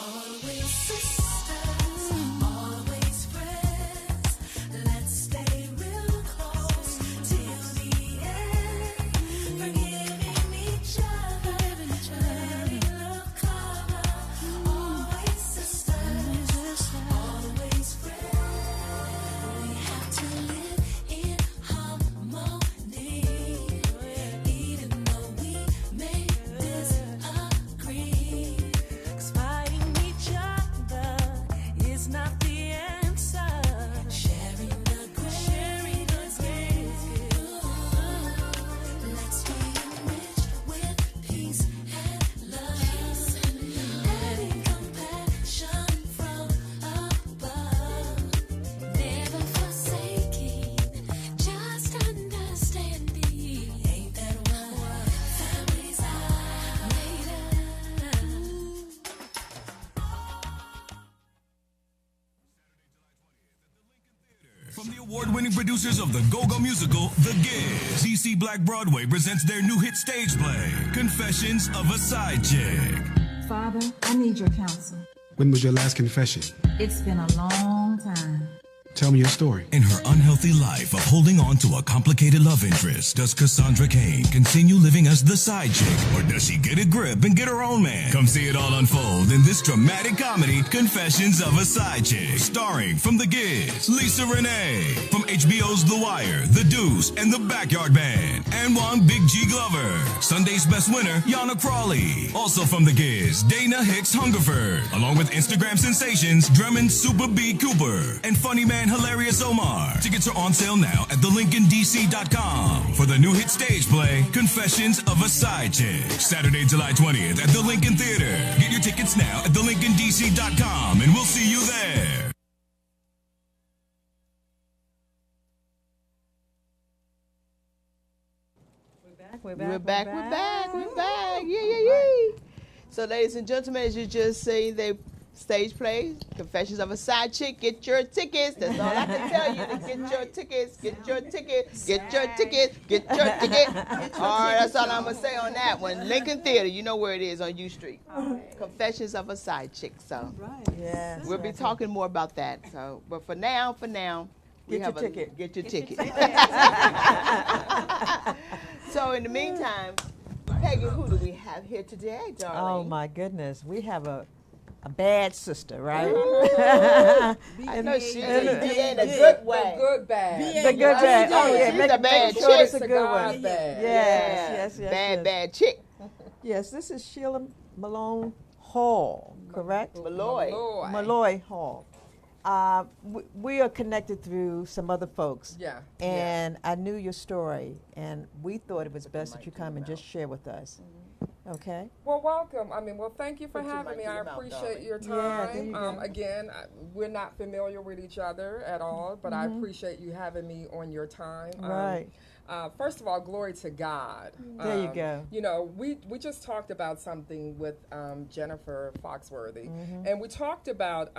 Speaker 8: Always sisters, always friends. Let's stay real close till the end. Forgiving each other, letting love cover. Always sisters, always friends. We have to live in harmony, even though we may disagree. 'Cause fighting each other is not the answer. Sharing the grace is good. Let's be enriched with peace and love, adding compassion from above. Never forsaking, just understanding. Ain't that what families are made of?
Speaker 9: From the award-winning producers of the Go-Go musical, The Giz, DC Black Broadway presents their new hit stage play, Confessions of a Side Chick.
Speaker 10: Father, I need your counsel.
Speaker 11: When was your last confession?
Speaker 10: It's been a long time.
Speaker 11: Tell me your story.
Speaker 9: In her unhealthy life of holding on to a complicated love interest, does Cassandra Cain continue living as the side chick, or does she get a grip and get her own man? Come see it all unfold in this dramatic comedy, Confessions of a Side Chick, starring from The Giz, Lisa Renee, from HBO's The Wire, The Deuce, and The Backyard Band, and one Big G Glover, Sunday's Best Winner, Yana Crawley, also from The Giz, Dana Hicks Hungerford, along with Instagram sensations, Drummond Super B Cooper, and funny man Hilarious Omar. Tickets are on sale now at thelincolndc.com for the new hit stage play, Confessions of a Side Chick. Saturday, July 20th at the Lincoln Theater. Get your tickets now at thelincolndc.com and we'll see you there.
Speaker 3: We're
Speaker 1: back. Yeah. So, ladies and gentlemen, as you just see, they stage play, Confessions of a Side Chick. Get your tickets. That's all I can tell you. To get your tickets. Get your tickets. Get your tickets. Get your ticket. All right, that's all I'm going to say on that one. Lincoln Theater, you know where it is on U Street. Confessions of a Side Chick. So,
Speaker 3: Yes.
Speaker 1: we'll be talking more about that. So, but for now, we
Speaker 3: Get
Speaker 1: have
Speaker 3: your ticket.
Speaker 1: Get your ticket. So, in the meantime, Peggy, who do we have here today, darling?
Speaker 3: Oh my goodness, we have a bad sister, right?
Speaker 1: I know she's in a good way.
Speaker 2: Good bag.
Speaker 3: The good bad. Oh yeah,
Speaker 1: She's
Speaker 3: make
Speaker 1: a bad
Speaker 3: sure it's
Speaker 1: chick.
Speaker 3: a good one.
Speaker 2: Cigar bag.
Speaker 3: Yes.
Speaker 1: Bad chick.
Speaker 3: Yes, this is Sheila Malone Hall, correct?
Speaker 1: Malloy.
Speaker 3: Malloy Hall. We are connected through some other folks.
Speaker 12: Yeah.
Speaker 3: And I knew your story, and we thought it was best that you come and just share with us. Okay?
Speaker 12: Well, welcome. Well, thank you for
Speaker 1: Put your
Speaker 12: having
Speaker 1: mic
Speaker 12: me.
Speaker 1: in
Speaker 12: I
Speaker 1: your mouth,
Speaker 12: appreciate
Speaker 1: darling.
Speaker 12: your
Speaker 3: Yeah, there you
Speaker 12: time.
Speaker 3: go.
Speaker 12: Again, we're not familiar with each other at all, but I appreciate you having me on your time.
Speaker 3: Right.
Speaker 12: First of all, glory to God.
Speaker 3: There you go.
Speaker 12: You know, we just talked about something with Jennifer Foxworthy, and we talked about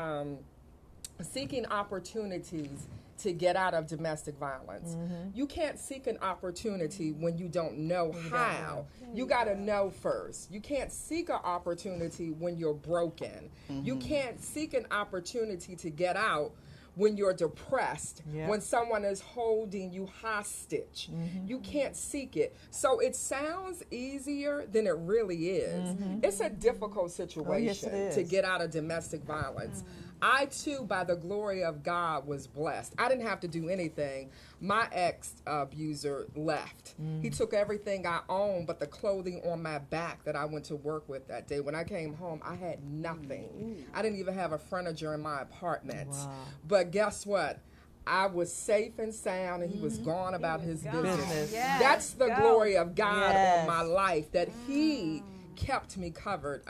Speaker 12: seeking opportunities to get out of domestic violence. You can't seek an opportunity when you don't know how. You got to know first. You can't seek an opportunity when you're broken. You can't seek an opportunity to get out when you're depressed, when someone is holding you hostage. You can't seek it. So it sounds easier than it really is. It's a difficult situation to get out of domestic violence. I too, by the glory of God, was blessed. I didn't have to do anything. My ex-abuser left. He took everything I owned but the clothing on my back that I went to work with that day. When I came home, I had nothing. I didn't even have a furniture in my apartment. But guess what? I was safe and sound, and he was gone about his business.
Speaker 4: Yes.
Speaker 12: That's the glory of God on my life, that he kept me covered.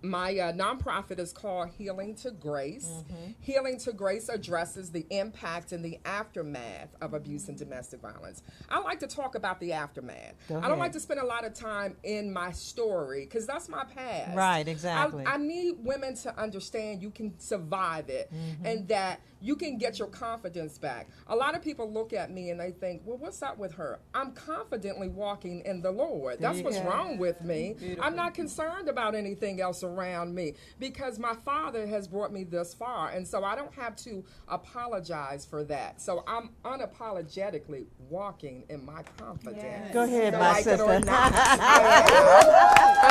Speaker 12: My nonprofit is called Healing to Grace. Healing to Grace addresses the impact and the aftermath of abuse and domestic violence. I like to talk about the aftermath. I don't like to spend a lot of time in my story because that's my past.
Speaker 3: Right, exactly.
Speaker 12: I need women to understand you can survive it and that you can get your confidence back. A lot of people look at me and they think, well, what's up with her? I'm confidently walking in the Lord. That's what's wrong with me. I'm not concerned about anything else around me because my Father has brought me this far, and so I don't have to apologize for that. So I'm unapologetically walking in my confidence.
Speaker 3: Go ahead, my
Speaker 12: Like it
Speaker 3: sister.
Speaker 12: or not, and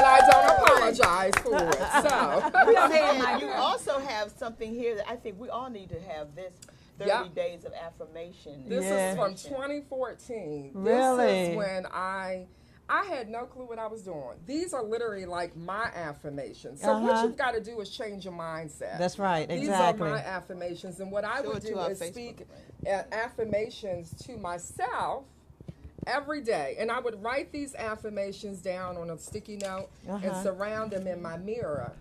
Speaker 12: I don't apologize for it. So
Speaker 1: You also have something here that I think we all need to have this 30 days of affirmation.
Speaker 12: This is from 2014.
Speaker 3: Really?
Speaker 12: This is when I had no clue what I was doing. These are literally like my affirmations. So what you've got to do is change your mindset.
Speaker 3: That's right,
Speaker 12: These
Speaker 3: exactly.
Speaker 12: are my affirmations. And what I would do is speak affirmations to myself every day. And I would write these affirmations down on a sticky note and surround them in my mirror.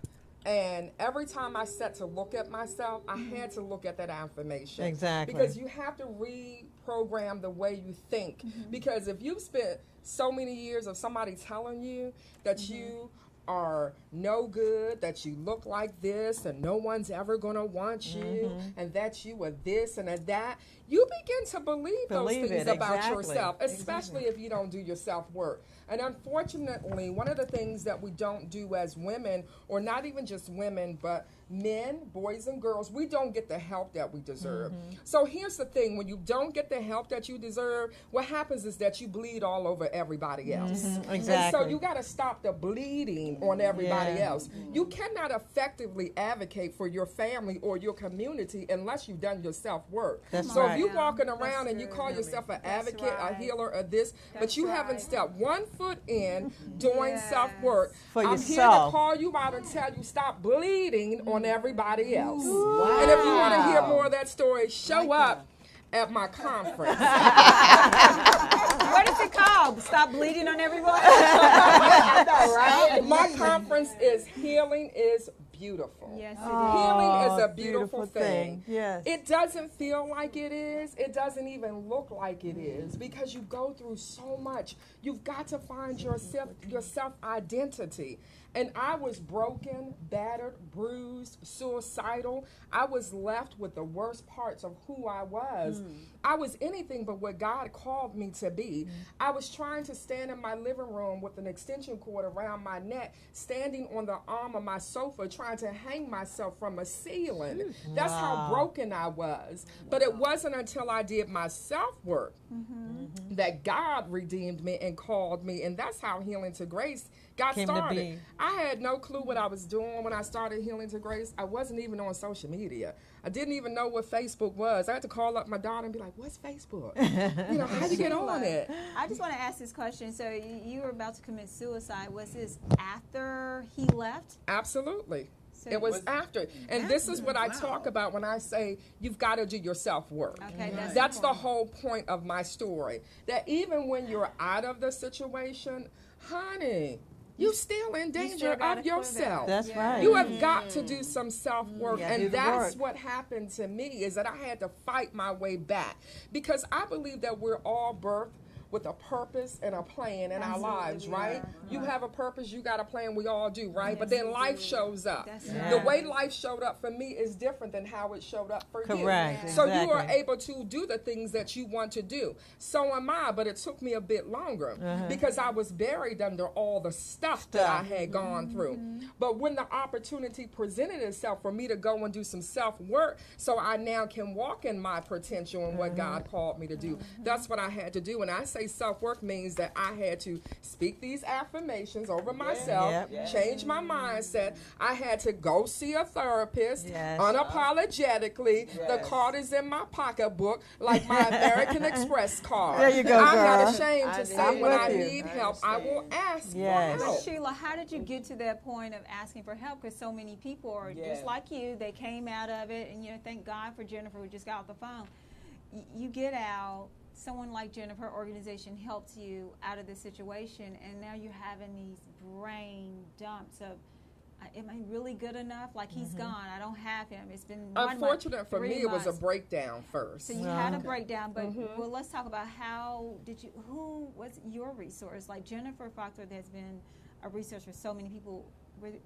Speaker 12: And every time I set to look at myself, I had to look at that affirmation.
Speaker 3: Exactly.
Speaker 12: Because you have to reprogram the way you think. Because if you've spent so many years of somebody telling you that you are no good, that you look like this, and no one's ever going to want you, and that you are this and that, you begin to believe those things about yourself, especially if you don't do your self-work. And unfortunately, one of the things that we don't do as women, or not even just women, but men, boys and girls, we don't get the help that we deserve. So here's the thing, when you don't get the help that you deserve, what happens is that you bleed all over everybody else.
Speaker 3: Exactly.
Speaker 12: And so you got to stop the bleeding on everybody else. You cannot effectively advocate for your family or your community unless you've done your self-work. So if you're walking around and you call yourself an advocate, a healer, or this, but you haven't stepped 1 foot in doing self-work, I'm here to call you out and tell you stop bleeding on everybody else. And if you want to hear more of that story, show up at my conference.
Speaker 4: What is it called? Stop bleeding on everyone?
Speaker 12: My conference is Healing is Beautiful.
Speaker 4: Yes, it
Speaker 12: Healing is a beautiful thing.
Speaker 3: Yes.
Speaker 12: It doesn't feel like it is. It doesn't even look like it is because you go through so much. You've got to find your self-identity. And I was broken, battered, bruised, suicidal. I was left with the worst parts of who I was. I was anything but what God called me to be. I was trying to stand in my living room with an extension cord around my neck, standing on the arm of my sofa, trying to hang myself from a ceiling. That's how broken I was. But it wasn't until I did my self-work that God redeemed me and called me, and that's how Healing to Grace got
Speaker 3: Came to
Speaker 12: started.
Speaker 3: be.
Speaker 12: I had no clue what I was doing when I started Healing to Grace. I wasn't even on social media. I didn't even know what Facebook was. I had to call up my daughter and be like, "What's Facebook? You know, how you get on it?"
Speaker 4: I just want to ask this question. So you were about to commit suicide. Was this after he left?
Speaker 12: Absolutely.
Speaker 4: So
Speaker 12: It was after. And this is what I talk about when I say you've got to do your self-work.
Speaker 4: Okay,
Speaker 12: That's the whole point of my story. That even when you're out of the situation, honey, you still in danger
Speaker 4: gotta
Speaker 12: of
Speaker 4: put it out.
Speaker 12: yourself.
Speaker 3: That's right.
Speaker 12: You have got to do some self-work.
Speaker 3: Yeah, do
Speaker 12: And
Speaker 3: the
Speaker 12: that's
Speaker 3: work.
Speaker 12: what happened to me, is that I had to fight my way back. Because I believe that we're all birthed with a purpose and a plan in our lives, right? You have a purpose, you got a plan, we all do, right? But then life shows up. The way life showed up for me is different than how it showed up for you.
Speaker 3: Correct,
Speaker 12: So you are
Speaker 3: exactly.
Speaker 12: able to do the things that you want to do. So am I, but it took me a bit longer because I was buried under all the stuff that I had gone through. But when the opportunity presented itself for me to go and do some self-work, so I now can walk in my potential and what God called me to do, that's what I had to do. And I say self-work means that I had to speak these affirmations over myself, change my mindset. I had to go see a therapist unapologetically. The card is in my pocketbook like my American Express card.
Speaker 3: There you go,
Speaker 12: I'm
Speaker 3: girl.
Speaker 12: not ashamed to say
Speaker 3: I'm
Speaker 12: when
Speaker 3: with
Speaker 12: I
Speaker 3: you.
Speaker 12: need help, I will ask
Speaker 3: Yes.
Speaker 12: for
Speaker 4: But
Speaker 12: help.
Speaker 4: Sheila, how did you get to that point of asking for help? Because so many people are just like you. They came out of it, and thank God for Jennifer who just got off the phone. You get out. Someone like Jennifer, her organization helps you out of this situation, and now you're having these brain dumps of, am I really good enough? Like, he's gone. I don't have him. It's been 1 month,
Speaker 12: Unfortunate for
Speaker 4: 3
Speaker 12: me, it was a
Speaker 4: months.
Speaker 12: breakdown first.
Speaker 4: So you had a breakdown, but well, let's talk about who was your resource? Like Jennifer Foxworth has been a resource for so many people.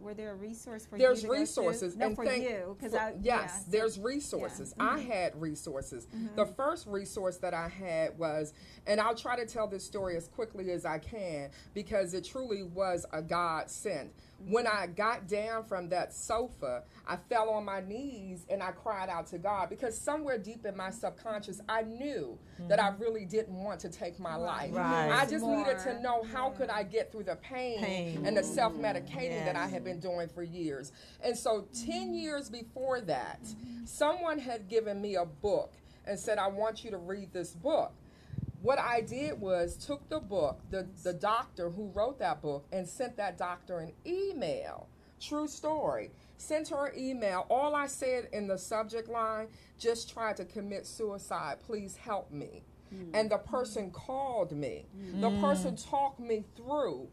Speaker 4: Were there a resource for
Speaker 12: There's
Speaker 4: you? To
Speaker 12: resources.
Speaker 4: Go to? No,
Speaker 12: and
Speaker 4: for
Speaker 12: thank-
Speaker 4: you. Because
Speaker 12: yes, there's resources. I had resources. The first resource that I had was, and I'll try to tell this story as quickly as I can because it truly was a God sent. When I got down from that sofa, I fell on my knees and I cried out to God because somewhere deep in my subconscious, I knew that I really didn't want to take my life.
Speaker 3: Right.
Speaker 12: I just needed to know how could I get through the pain. And the self-medicating that I had been doing for years. And so 10 years before that, someone had given me a book and said, I want you to read this book. What I did was took the book, the doctor who wrote that book, and sent that doctor an email. True story. Sent her an email. All I said in the subject line, just tried to commit suicide. Please help me. And the person called me. The person talked me through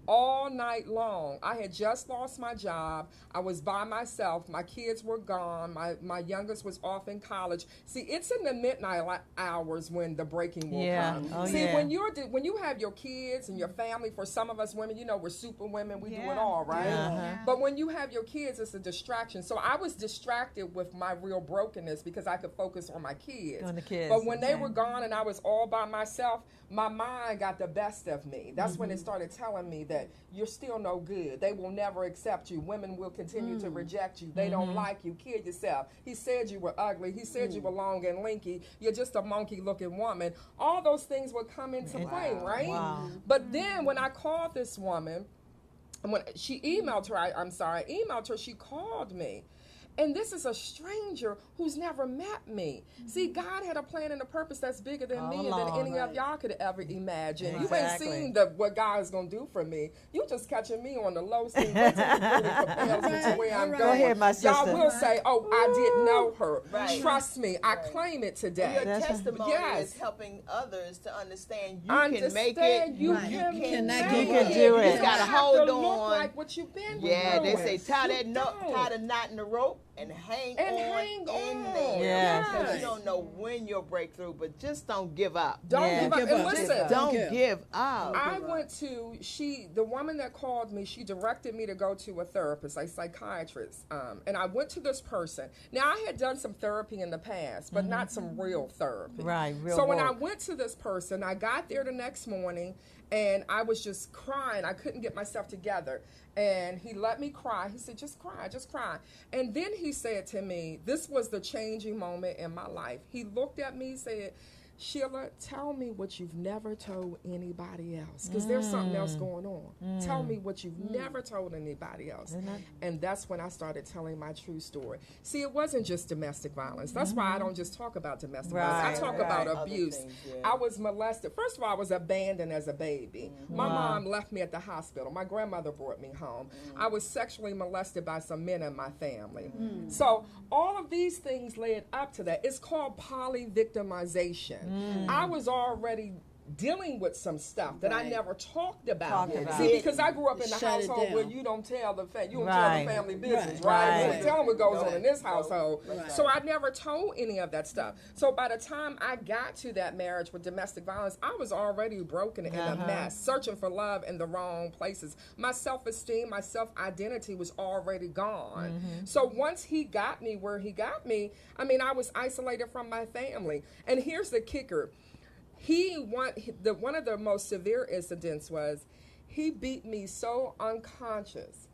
Speaker 12: all night long. I had just lost my job. I was by myself. My kids were gone. My youngest was off in college. See, it's in the midnight hours when the breaking will come.
Speaker 3: Oh,
Speaker 12: See,
Speaker 3: yeah.
Speaker 12: when you have your kids and your family, for some of us women, we're super women. We do it all, right? But when you have your kids, it's a distraction. So I was distracted with my real brokenness because I could focus on my kids.
Speaker 3: On the kids,
Speaker 12: But when they were gone and I was all by myself, my mind got the best of me. That's when it started telling me that you're still no good. They will never accept you. Women will continue to reject you. They don't like you. Kill yourself. He said you were ugly. He said you were long and lanky. You're just a monkey-looking woman. All those things would come into play, right?
Speaker 3: Wow.
Speaker 12: But then when I called this woman, when she emailed her, I emailed her, she called me. And this is a stranger who's never met me. See, God had a plan and a purpose that's bigger than me and than any of y'all could ever imagine.
Speaker 3: Exactly.
Speaker 12: You ain't seen what God is going to do for me. You just catching me on the low speed. Wait till it really propels me to where I'm
Speaker 3: Go
Speaker 12: going.
Speaker 3: ahead, my sister.
Speaker 12: Y'all will say, oh, I didn't know her.
Speaker 1: Right.
Speaker 12: Trust me, I claim it today.
Speaker 1: Your
Speaker 3: That's
Speaker 1: testimony
Speaker 12: Yes.
Speaker 1: is helping others to understand you
Speaker 12: Understand
Speaker 1: can make it.
Speaker 12: you
Speaker 1: Right.
Speaker 12: can
Speaker 1: You
Speaker 12: make
Speaker 1: can
Speaker 12: it.
Speaker 3: do it.
Speaker 1: You gotta
Speaker 12: have
Speaker 1: hold
Speaker 12: to look
Speaker 1: on.
Speaker 12: like what you've been
Speaker 1: Yeah,
Speaker 12: through.
Speaker 1: they say tie
Speaker 12: You
Speaker 1: the knot in the rope and hang
Speaker 12: hang
Speaker 1: in
Speaker 12: on.
Speaker 1: there.
Speaker 3: Yes.
Speaker 1: Because you don't know when you'll break through, but just don't give up.
Speaker 12: Don't
Speaker 3: Yeah.
Speaker 12: give up.
Speaker 2: Give
Speaker 12: And
Speaker 2: up.
Speaker 12: listen,
Speaker 1: Just don't give up.
Speaker 12: I went to the woman that called me, she directed me to go to a therapist, a psychiatrist. And I went to this person. Now I had done some therapy in the past, but not some real therapy.
Speaker 3: Right, real
Speaker 12: So when I
Speaker 3: work.
Speaker 12: went to this person, I got there the next morning and I was just crying. I couldn't get myself together. And he let me cry. He said, just cry, just cry. And then he said to me, this was the changing moment in my life. He looked at me, said, Sheila, tell me what you've never told anybody else, because there's something else going on. Tell me what you've never told anybody else. And that's when I started telling my true story. See, it wasn't just domestic violence. That's why I don't just talk about domestic violence. I talk about abuse. I was molested. First of all, I was abandoned as a baby. My mom left me at the hospital. My grandmother brought me home. I was sexually molested by some men in my family. So all of these things led up to that. It's called poly-victimization. I was already dealing with some stuff that I never talked about. See, because I grew up in the household where you don't tell the tell the family business, right? You don't tell them what goes on in this household. So I never told any of that stuff. So by the time I got to that marriage with domestic violence, I was already broken and a mess, searching for love in the wrong places. My self-esteem, my self-identity was already gone. So once he got me where he got me, I mean, I was isolated from my family. And here's the kicker. One of the most severe incidents was he beat me so unconscious,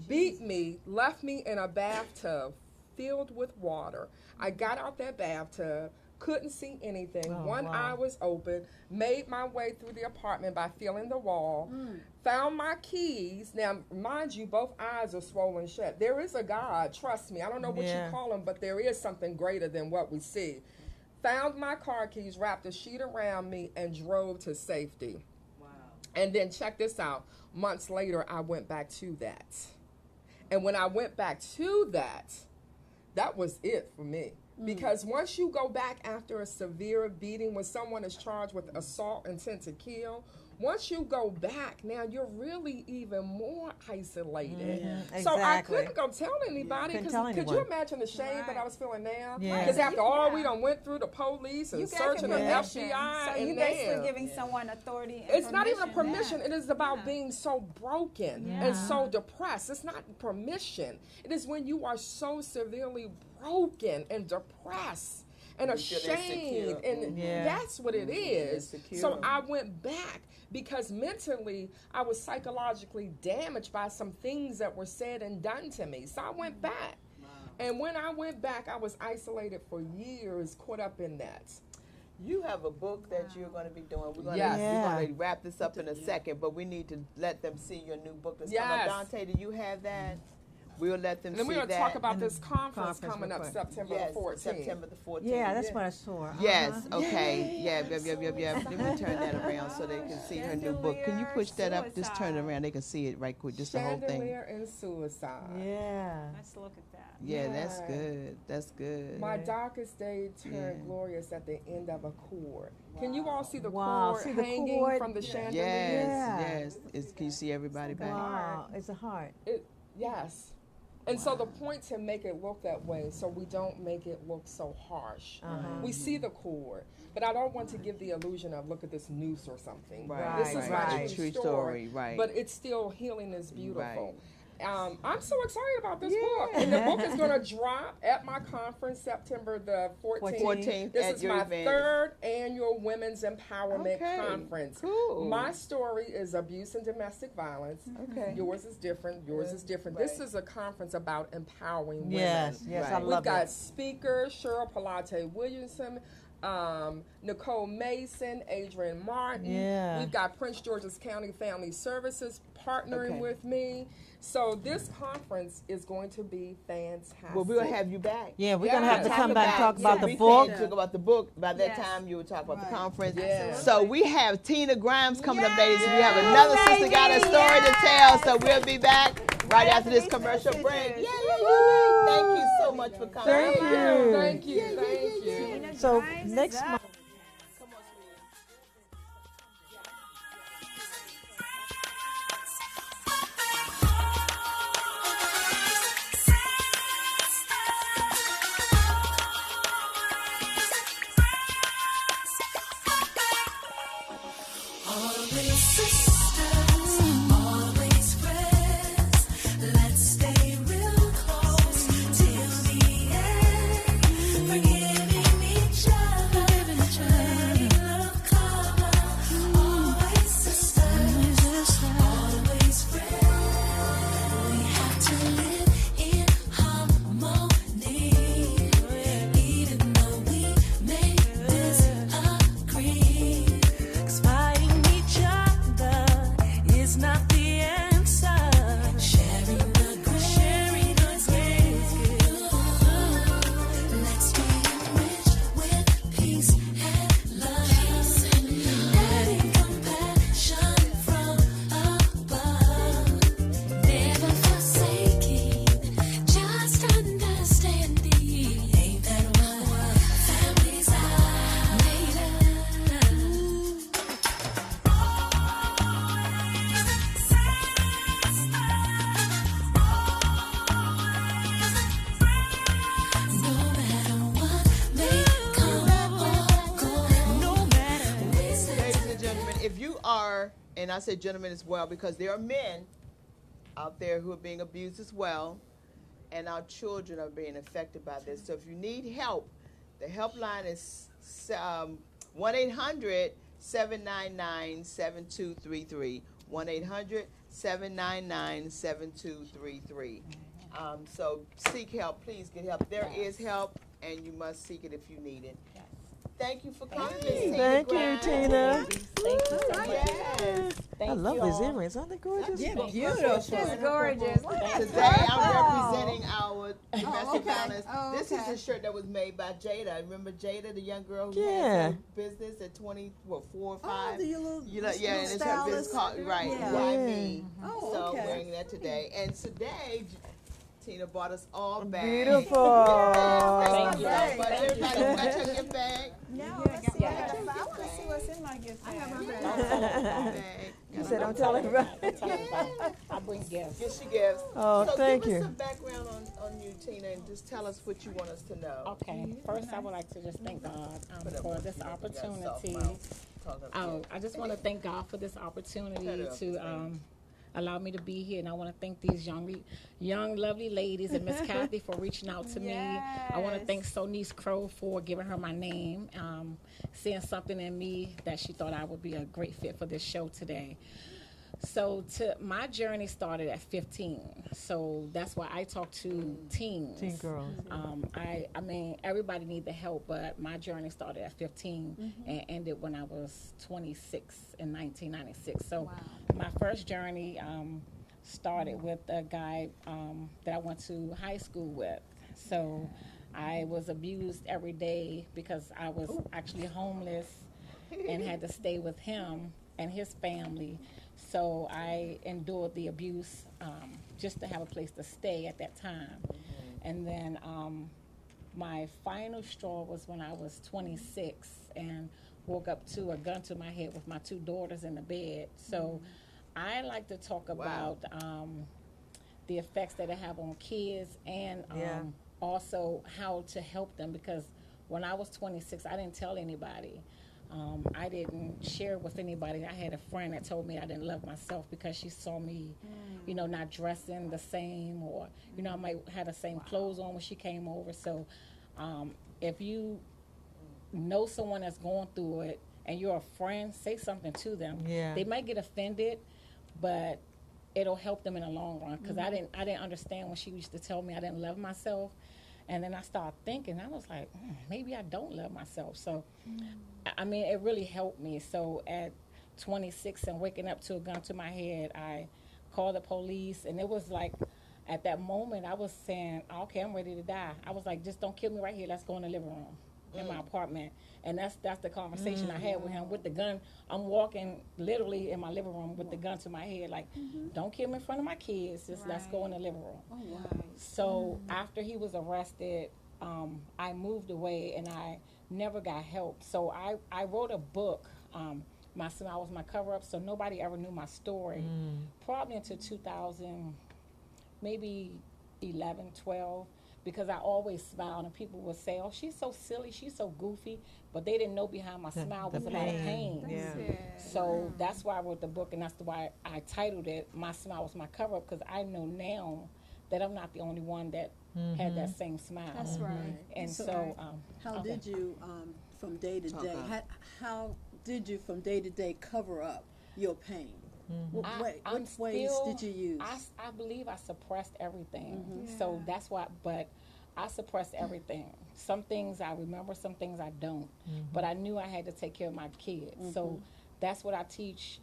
Speaker 12: beat me, left me in a bathtub filled with water. I got out that bathtub, couldn't see anything. One eye was open, made my way through the apartment by feeling the wall, found my keys. Now, mind you, both eyes are swollen shut. There is a God, trust me. I don't know what you call him, but there is something greater than what we see. Found my car keys, wrapped a sheet around me, and drove to safety. Wow. And then check this out. Months later, I went back to that. And when I went back to that, that was it for me. Because once you go back after a severe beating, when someone is charged with assault, intent to kill, once you go back, now you're really even more isolated. So I couldn't go tell anybody, because could you imagine the shame that I was feeling now? Because after all we done went through, the police and searching the FBI.
Speaker 4: So you're basically giving someone authority and
Speaker 12: it's not even a permission. It is about being so broken and so depressed. It's not permission. It is when you are so severely broken and depressed and ashamed, and that's what it is. So I went back because mentally I was psychologically damaged by some things that were said and done to me. So I went back. And when I went back, I was isolated for years, caught up in that.
Speaker 1: You have a book that you're going to be doing. We're going to wrap this up in a second, but we need to let them see your new book that's coming out. Dante, do you have that? We'll let them see that.
Speaker 12: And we're going to talk about this conference coming up September the 14th.
Speaker 1: September the 14th.
Speaker 3: Yeah, that's what I saw.
Speaker 1: Yes, okay. Yeah. Let me turn that around so they can see her new book. Can you push that up? Just turn it around. They can see it right quick, just the whole thing.
Speaker 12: Chandelier and Suicide.
Speaker 3: Yeah.
Speaker 4: Let's look at that.
Speaker 1: Yeah, that's good. That's good.
Speaker 12: My darkest day turned glorious at the end of a cord. Can you all see the cord hanging from the chandelier?
Speaker 1: Yes. Can you see everybody back?
Speaker 3: Wow, it's a heart.
Speaker 12: Yes. And so the point to make it look that way, so we don't make it look so harsh. We see the cord, but I don't want to give the illusion of, look at this noose or something. This is not a true story, but it's still, healing is beautiful. I'm so excited about this book. And the book is going to drop at my conference September the 14th. This is my third annual Women's Empowerment Conference. Cool. My story is abuse and domestic violence. Yours is different. Yours is different. This is a conference about empowering women.
Speaker 3: Yes, I love it.
Speaker 12: We've got speakers, Cheryl Palate Williamson, Nicole Mason, Adrian Martin. We've got Prince George's County Family Services partnering with me. So this conference is going to be fantastic.
Speaker 1: Well, we're going to have you back.
Speaker 3: Yeah, we're going to have to come back and talk about the book.
Speaker 1: Talk about the book. By that time, you will talk about the conference. So we have Tina Grimes coming up, ladies. We have another sister got a story to tell. So we'll be back right after this commercial break. Thank you so much for coming.
Speaker 12: Thank you.
Speaker 3: So next month.
Speaker 8: Forgiving each other.
Speaker 1: and I say gentlemen as well because there are men out there who are being abused as well, and our children are being affected by this. So if you need help, the helpline is 1-800-799-7233. 1-800-799-7233. So seek help. Please get help. There is help, and you must seek it if you need it. Thank you for coming, Miss Tina.
Speaker 3: Thank you,
Speaker 1: Grimes.
Speaker 3: Tina.
Speaker 13: Thank you so much.
Speaker 1: Yes.
Speaker 3: I love these earrings. Aren't they gorgeous?
Speaker 2: Yeah, beautiful.
Speaker 4: She's gorgeous.
Speaker 1: Today I'm representing our domestic violence.
Speaker 2: Oh,
Speaker 1: This is
Speaker 2: okay.
Speaker 1: a shirt that was made by Jada. Remember Jada, the young girl who
Speaker 3: Yeah.
Speaker 1: had her business at 4 or 5?
Speaker 2: Oh, the little,
Speaker 1: Yeah, and it's her business
Speaker 2: stylist.
Speaker 1: called right.
Speaker 2: Yeah.
Speaker 1: Why
Speaker 3: Yeah.
Speaker 1: me?
Speaker 2: Oh,
Speaker 1: So
Speaker 2: okay.
Speaker 1: I'm wearing that today, and today Tina bought us all bags.
Speaker 3: Beautiful.
Speaker 1: Thank you.
Speaker 2: Thank
Speaker 1: But
Speaker 2: you.
Speaker 1: everybody got your gift bag.
Speaker 4: No, let's see. I want to see what's in my gift bag.
Speaker 3: You said don't tell everybody.
Speaker 13: I bring gifts.
Speaker 1: Get your gifts.
Speaker 3: Oh,
Speaker 1: so
Speaker 3: thank
Speaker 1: give
Speaker 3: you.
Speaker 1: us some background on you, Tina, and just tell us what you want us to know.
Speaker 13: Okay. First, I would like to just thank God for this opportunity. I just want to thank God for this opportunity to allow me to be here, and I want to thank these young, lovely ladies and Miss Kathy for reaching out to me. I want to thank Sonice Crow for giving her my name, seeing something in me that she thought I would be a great fit for this show today. So my journey started at 15. So that's why I talk to teens.
Speaker 3: Teen girls.
Speaker 13: I mean, everybody need the help, but my journey started at 15 and ended when I was 26 in 1996. So my first journey started with a guy that I went to high school with. So I was abused every day because I was actually homeless and had to stay with him and his family. So I endured the abuse just to have a place to stay at that time. And then my final straw was when I was 26 and woke up to a gun to my head with my 2 daughters in the bed. So I like to talk about the effects that it have on kids and also how to help them, because when I was 26, I didn't tell anybody. I didn't share with anybody. I had a friend that told me I didn't love myself because she saw me, you know, not dressing the same, or, you know, I might have the same clothes on when she came over. So if you know someone that's going through it and you're a friend, say something to them.
Speaker 3: Yeah.
Speaker 13: They might get offended, but it'll help them in the long run, because I didn't understand when she used to tell me I didn't love myself. And then I started thinking, I was like, maybe I don't love myself. So, I mean, it really helped me. So at 26 and waking up to a gun to my head, I called the police. And it was like, at that moment, I was saying, okay, I'm ready to die. I was like, just don't kill me right here. Let's go in the living room in my apartment. And that's the conversation I had with him with the gun. I'm walking literally in my living room with the gun to my head, like, don't kill me in front of my kids. Just let's go in the living room.
Speaker 2: Oh, wow.
Speaker 13: So after he was arrested, I moved away and I never got help. So I wrote a book. My Smile was my cover up, so nobody ever knew my story. Probably into 2000, maybe 11, 12. Because I always smiled, and people would say, oh, she's so silly, she's so goofy, but they didn't know behind my smile was a lot of pain. So that's why I wrote the book, and that's why I titled it My Smile Was My Cover Up, because I know now that I'm not the only one that had that same smile.
Speaker 4: That's right.
Speaker 13: And so,
Speaker 2: how did you, from day to day, how did you from day to day cover up your pain? What ways did you use?
Speaker 13: I believe I suppressed everything. So that's why, but I suppressed everything. Some things I remember, some things I don't. But I knew I had to take care of my kids. So that's what I teach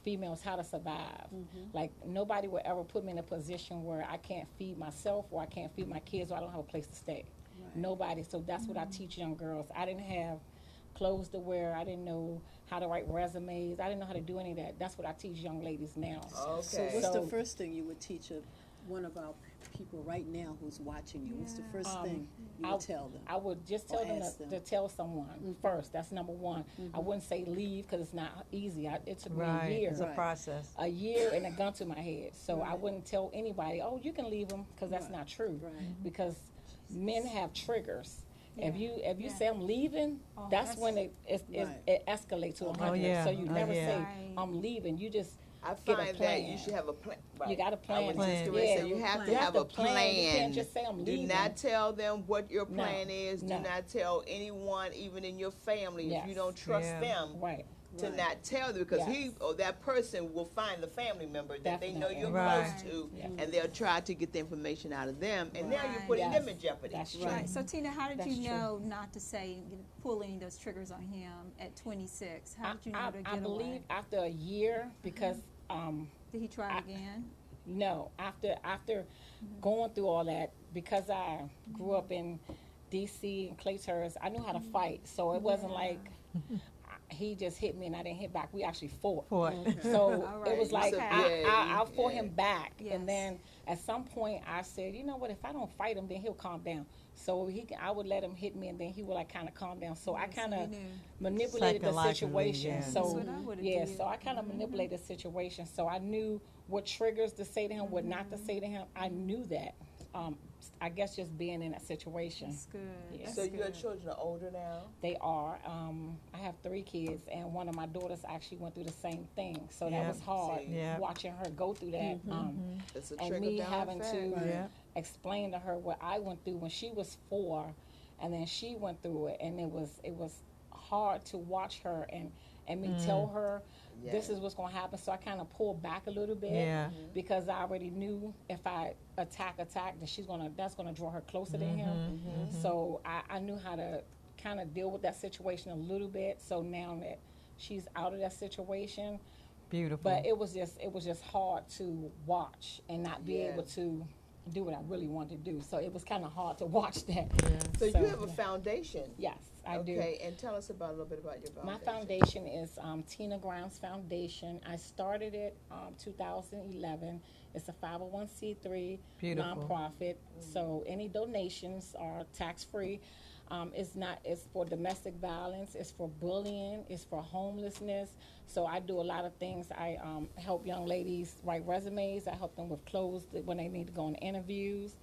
Speaker 13: females, how to survive. Like, nobody will ever put me in a position where I can't feed myself or I can't feed my kids or I don't have a place to stay. Nobody. So that's what I teach young girls. I didn't have clothes to wear. I didn't know how to write resumes. I didn't know how to do any of that. That's what I teach young ladies now.
Speaker 2: So what's the first thing you would teach one of our people right now who's watching you? What's the first thing you would tell them?
Speaker 13: I would just tell them to tell someone first. That's number one. I wouldn't say leave, because it's not easy. It took me a year.
Speaker 3: It's a process.
Speaker 13: A year and a gun to my head. So I wouldn't tell anybody, oh, you can leave them, because that's not true. Because men have triggers. If you
Speaker 4: Yeah.
Speaker 13: say I'm leaving,
Speaker 4: Oh,
Speaker 13: that's when it escalates to 100.
Speaker 3: yeah.
Speaker 13: So you
Speaker 3: Oh,
Speaker 13: never
Speaker 3: yeah.
Speaker 13: say
Speaker 4: Right.
Speaker 13: I'm leaving. You just
Speaker 1: I
Speaker 13: get a
Speaker 1: find that
Speaker 13: plan.
Speaker 1: you should have a plan. Right.
Speaker 13: You got to
Speaker 1: I
Speaker 13: plan.
Speaker 1: was just
Speaker 3: Plan.
Speaker 1: going to say
Speaker 13: Yeah.
Speaker 1: you have to
Speaker 13: You
Speaker 1: have
Speaker 13: have
Speaker 1: a
Speaker 13: to plan. You can't just say, "I'm
Speaker 1: Do
Speaker 13: leaving."
Speaker 1: not tell them what your
Speaker 13: No.
Speaker 1: plan is.
Speaker 13: No.
Speaker 1: Do not tell anyone, even in your family, if you
Speaker 13: Yes.
Speaker 1: don't trust
Speaker 3: Yeah.
Speaker 1: them.
Speaker 13: Right.
Speaker 1: To
Speaker 2: Right.
Speaker 1: not tell them because
Speaker 13: Yes.
Speaker 1: he or that person will find the family member that they know
Speaker 13: Definitely.
Speaker 1: you're
Speaker 3: Right.
Speaker 1: close to,
Speaker 13: Yeah.
Speaker 1: and they'll try to get the information out of them, and now you're
Speaker 4: Right.
Speaker 1: putting
Speaker 13: Yes.
Speaker 1: them in jeopardy.
Speaker 13: That's true.
Speaker 4: Right. So Tina, how did
Speaker 13: That's
Speaker 4: you
Speaker 13: true.
Speaker 4: know not to say pull any of those triggers on him at 26? How did you know to get
Speaker 13: I believe
Speaker 4: away?
Speaker 13: after a year, because
Speaker 4: Did he try it again?
Speaker 13: no, after going through all that, because I grew up in D.C. and Clayhurst, I knew how to fight. So it wasn't like he just hit me and I didn't hit back. We actually fought. So
Speaker 4: All right.
Speaker 13: it was like
Speaker 1: So,
Speaker 13: I fought
Speaker 1: yeah.
Speaker 13: him back,
Speaker 4: Yes.
Speaker 13: and then at some point I said, you know what? If I don't fight him, then he'll calm down. So I would let him hit me, and then he would like kind of calm down. So I kind
Speaker 4: you
Speaker 13: of
Speaker 4: knew.
Speaker 13: manipulated the
Speaker 3: Psychologically,
Speaker 13: situation.
Speaker 3: yeah.
Speaker 13: So
Speaker 4: That's what I would've
Speaker 13: yeah,
Speaker 4: did.
Speaker 13: so I kind of manipulated the situation. So I knew what triggers to say to him, what not to say to him. I knew that. I guess just being in that situation.
Speaker 4: That's good.
Speaker 13: Yeah.
Speaker 4: That's
Speaker 1: So your
Speaker 4: good.
Speaker 1: children are older now.
Speaker 13: They are. I have 3 kids, and one of my daughters actually went through the same thing. So
Speaker 3: Yeah.
Speaker 13: that was hard
Speaker 3: Yeah.
Speaker 13: watching her go through that.
Speaker 1: It's a
Speaker 13: And
Speaker 1: trickle
Speaker 13: me
Speaker 1: down
Speaker 13: having
Speaker 1: effect.
Speaker 13: to
Speaker 3: Yeah.
Speaker 13: explain to her what I went through when she was 4, and then she went through it, and it was hard to watch her and me tell her this
Speaker 1: Yeah.
Speaker 13: is what's going to happen. So I kind of pulled back a little bit
Speaker 3: Yeah.
Speaker 13: because I already knew if I attack, then that's gonna draw her closer to him. So I knew how to kind of deal with that situation a little bit. So now that she's out of that situation,
Speaker 3: Beautiful.
Speaker 13: but it was just hard to watch and not be
Speaker 1: Yeah.
Speaker 13: able to do what I really wanted to do. So it was kind of hard to watch that.
Speaker 1: So you have a foundation.
Speaker 13: Yes, I do.
Speaker 1: Okay, and tell us about a little bit about your foundation.
Speaker 13: My foundation is Tina Grimes Foundation. I started it 2011. It's a 501c3
Speaker 3: Beautiful.
Speaker 13: nonprofit. So any donations are tax free. It's for domestic violence. It's for bullying. It's for homelessness. So I do a lot of things. I help young ladies write resumes. I help them with clothes when they need to go on interviews.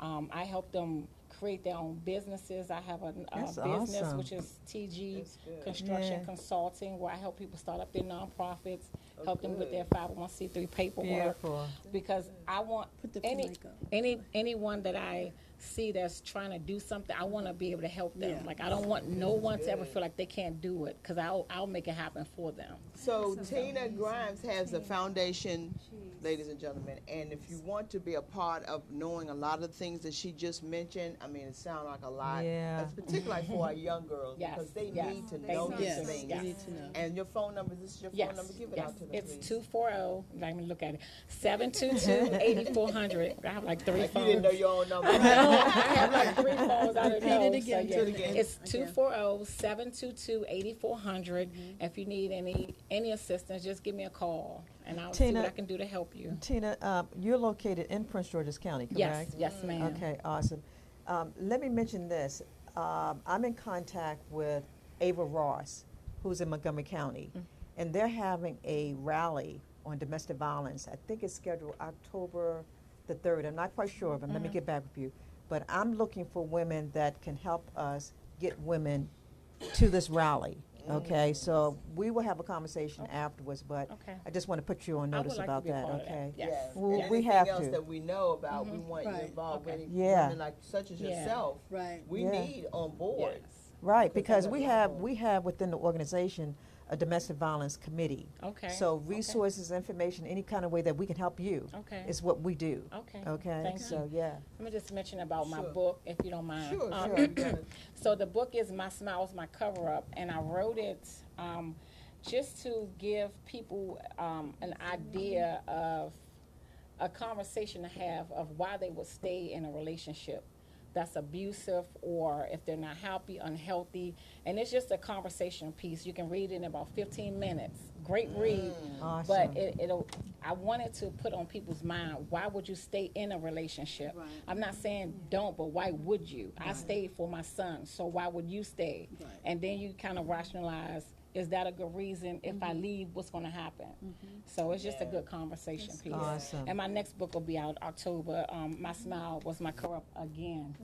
Speaker 13: I help them create their own businesses. I have a
Speaker 3: That's
Speaker 13: business
Speaker 3: awesome.
Speaker 13: which is TG
Speaker 1: That's good.
Speaker 13: Construction
Speaker 3: Yeah.
Speaker 13: Consulting, where I help people start up their nonprofits,
Speaker 1: Oh,
Speaker 13: help them with
Speaker 1: good.
Speaker 13: their 501c3 paperwork.
Speaker 3: Beautiful.
Speaker 13: Because I want
Speaker 2: Put the mic up.
Speaker 13: anyone that I see that's trying to do something, I want to be able to help them.
Speaker 2: Yeah.
Speaker 13: Like I don't want no one to ever feel like they can't do it, because I'll make it happen for them.
Speaker 1: So Tina Grimes has a foundation, ladies and gentlemen, and if you want to be a part of knowing a lot of the things that she just mentioned, I mean, it sounds like a lot.
Speaker 3: Yeah.
Speaker 1: It's particularly for our young girls
Speaker 13: Yes,
Speaker 1: because they
Speaker 13: yes.
Speaker 1: need to
Speaker 13: They
Speaker 1: know
Speaker 13: need
Speaker 1: these
Speaker 2: Yes,
Speaker 1: things.
Speaker 2: they need to know.
Speaker 1: And your phone number, this is your
Speaker 13: Yes,
Speaker 1: phone number. Give it
Speaker 13: yes.
Speaker 1: out to them,
Speaker 13: It's
Speaker 1: please.
Speaker 13: 240. Let me look at it. 722-8400. I have like 3
Speaker 1: Like you
Speaker 13: phones.
Speaker 1: didn't know your own number.
Speaker 13: I have like 3 phones. I don't
Speaker 2: Repeat
Speaker 13: know.
Speaker 2: it again.
Speaker 13: So,
Speaker 1: Do it again.
Speaker 13: It's 240-722-8400. If you need any assistance, just give me a call, and I'll see
Speaker 3: Tina-
Speaker 13: what I can do to help you.
Speaker 3: Tina, you're located in Prince George's County, correct?
Speaker 13: Yes, yes, ma'am.
Speaker 3: Okay, awesome. Let me mention this. I'm in contact with Ava Ross, who's in Montgomery County, and they're having a rally on domestic violence. I think it's scheduled October the 3rd. I'm not quite sure, but let me get back with you. But I'm looking for women that can help us get women to this rally. Okay, so we will have a conversation afterwards, but
Speaker 13: Okay.
Speaker 3: I just want to put you on
Speaker 13: I would
Speaker 3: notice
Speaker 13: like to
Speaker 3: about
Speaker 13: be a
Speaker 3: that,
Speaker 13: part of that.
Speaker 3: okay?
Speaker 13: Yes.
Speaker 1: Yes.
Speaker 3: Well,
Speaker 1: And
Speaker 3: we
Speaker 1: anything
Speaker 3: have
Speaker 1: else
Speaker 3: to.
Speaker 1: that we know about, we want you
Speaker 2: Right.
Speaker 1: involved
Speaker 13: Okay.
Speaker 1: with
Speaker 3: Yeah.
Speaker 1: women like such as
Speaker 13: Yeah.
Speaker 1: yourself.
Speaker 2: Right.
Speaker 1: We
Speaker 3: Yeah.
Speaker 1: need on board.
Speaker 3: Right,
Speaker 1: Because
Speaker 3: because
Speaker 1: that's
Speaker 3: we
Speaker 1: wonderful.
Speaker 3: have within the organization a domestic violence committee.
Speaker 13: Okay.
Speaker 3: So
Speaker 13: Okay.
Speaker 3: resources, information, any kind of way that we can help you
Speaker 13: Okay.
Speaker 3: is what we do.
Speaker 13: Okay.
Speaker 3: Okay,
Speaker 13: Thank
Speaker 3: so
Speaker 13: you.
Speaker 3: yeah.
Speaker 13: Let me just mention about my
Speaker 1: Sure.
Speaker 13: book, if you don't mind.
Speaker 1: Sure,
Speaker 13: Um,
Speaker 1: sure. You gotta-
Speaker 13: So the book is My Smiles, My Cover Up, and I wrote it just to give people an idea of a conversation to have of why they would stay in a relationship that's abusive, or if they're not happy, unhealthy. And it's just a conversation piece. You can read it in about 15 minutes. Great read.
Speaker 3: Awesome.
Speaker 13: But I wanted to put on people's mind, why would you stay in a relationship?
Speaker 2: Right.
Speaker 13: I'm not saying don't, but why would you? I stayed for my son, so why would you stay?
Speaker 2: Right.
Speaker 13: And then you kind of rationalize, is that a good reason? If I leave, what's going to happen? So it's just a good conversation piece.
Speaker 3: awesome.
Speaker 13: And my next book will be out October. My Smile Was My Corrupt Again.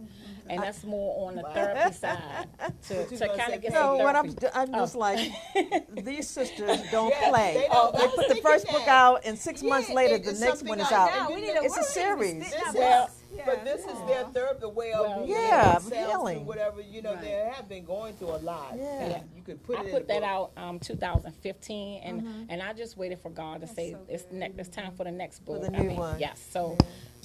Speaker 13: And that's more on the therapy side to kind of get
Speaker 3: No,
Speaker 13: some
Speaker 3: what
Speaker 13: therapy.
Speaker 3: I'm just like, these sisters don't
Speaker 1: Yeah,
Speaker 3: play.
Speaker 1: they don't.
Speaker 3: They
Speaker 1: I was
Speaker 3: put the
Speaker 1: thinking
Speaker 3: first book
Speaker 1: that.
Speaker 3: out, and 6 months
Speaker 1: Yeah,
Speaker 3: later,
Speaker 1: it-
Speaker 3: the
Speaker 1: it's
Speaker 3: next
Speaker 1: something
Speaker 3: one is
Speaker 1: out.
Speaker 3: out.
Speaker 1: No, we
Speaker 4: need to
Speaker 3: It's a
Speaker 4: worry.
Speaker 3: series.
Speaker 13: Well,
Speaker 14: But this is their therapy way of
Speaker 13: Well,
Speaker 14: being
Speaker 3: Yeah,
Speaker 14: themselves
Speaker 3: healing.
Speaker 14: through whatever, you know, they have been going through a lot.
Speaker 3: Yeah.
Speaker 14: You could put
Speaker 13: I
Speaker 14: it in
Speaker 13: put
Speaker 14: a
Speaker 13: that
Speaker 14: book.
Speaker 13: out 2015, and I just waited for God to say it's time for the next book.
Speaker 3: the new one.
Speaker 13: Yes, so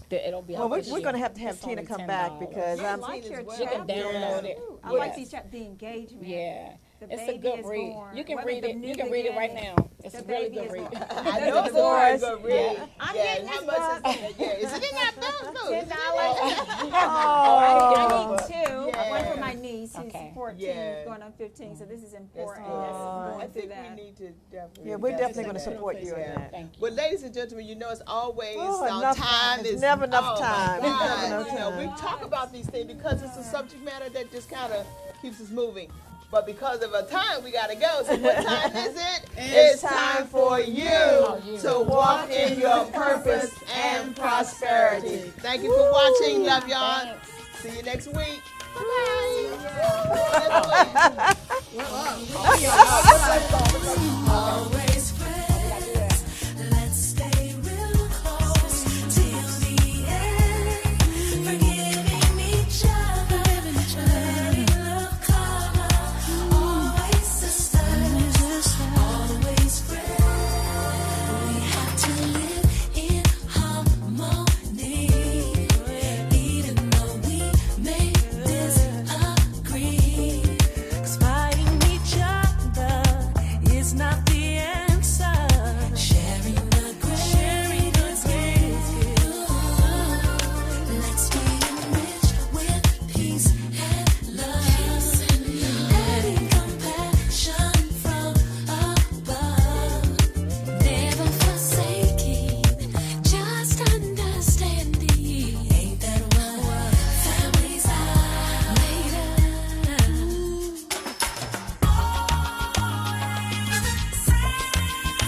Speaker 13: it'll be
Speaker 3: Well,
Speaker 13: out
Speaker 3: we're
Speaker 13: this year.
Speaker 3: going to have
Speaker 13: It's
Speaker 3: Tina
Speaker 13: only
Speaker 3: come back
Speaker 13: $10.
Speaker 3: because
Speaker 4: I
Speaker 3: I'm.
Speaker 4: like your
Speaker 14: You
Speaker 13: You can
Speaker 4: chapter.
Speaker 13: download it.
Speaker 4: I like
Speaker 13: Yes.
Speaker 4: these chapters, the engagement.
Speaker 13: Yeah,
Speaker 4: The
Speaker 13: it's a
Speaker 4: baby
Speaker 13: good
Speaker 4: is
Speaker 13: read.
Speaker 4: born.
Speaker 13: You can
Speaker 4: What
Speaker 13: read
Speaker 4: is
Speaker 13: it.
Speaker 4: the
Speaker 13: You
Speaker 4: new
Speaker 13: can read it right
Speaker 4: beginning?
Speaker 13: now. It's
Speaker 4: The
Speaker 13: a really
Speaker 4: baby
Speaker 13: good
Speaker 4: is
Speaker 13: read.
Speaker 4: born.
Speaker 14: I know it's
Speaker 3: Divorce.
Speaker 14: a good read.
Speaker 4: I'm
Speaker 14: Yeah,
Speaker 4: getting
Speaker 14: how
Speaker 4: this
Speaker 14: much
Speaker 4: book.
Speaker 14: is is it in that book?
Speaker 4: $10.
Speaker 3: Oh.
Speaker 4: I need two.
Speaker 14: Yeah.
Speaker 4: One for my niece who's
Speaker 13: Okay.
Speaker 4: 14,
Speaker 14: Yeah.
Speaker 4: going on 15. So this is
Speaker 14: That's
Speaker 4: important.
Speaker 14: good.
Speaker 4: Going
Speaker 14: I
Speaker 4: through
Speaker 14: think
Speaker 4: that.
Speaker 14: we need to definitely.
Speaker 3: Yeah, we're
Speaker 14: invest
Speaker 3: definitely
Speaker 14: in
Speaker 3: going to
Speaker 14: that.
Speaker 3: support you in
Speaker 14: Yeah.
Speaker 3: that.
Speaker 13: Thank you.
Speaker 14: But ladies and gentlemen, you know it's always
Speaker 3: enough
Speaker 14: time
Speaker 3: time. It's
Speaker 14: is
Speaker 3: never enough
Speaker 14: oh my
Speaker 3: time. It's never
Speaker 14: God.
Speaker 3: enough
Speaker 14: You know,
Speaker 3: time.
Speaker 14: we talk about these things because it's a subject matter that just kind of keeps us moving. But because of our time, we gotta go. So what time is it? It's time for you to walk in your purpose and prosperity. Thank you for watching. Love y'all. See you next week. Bye.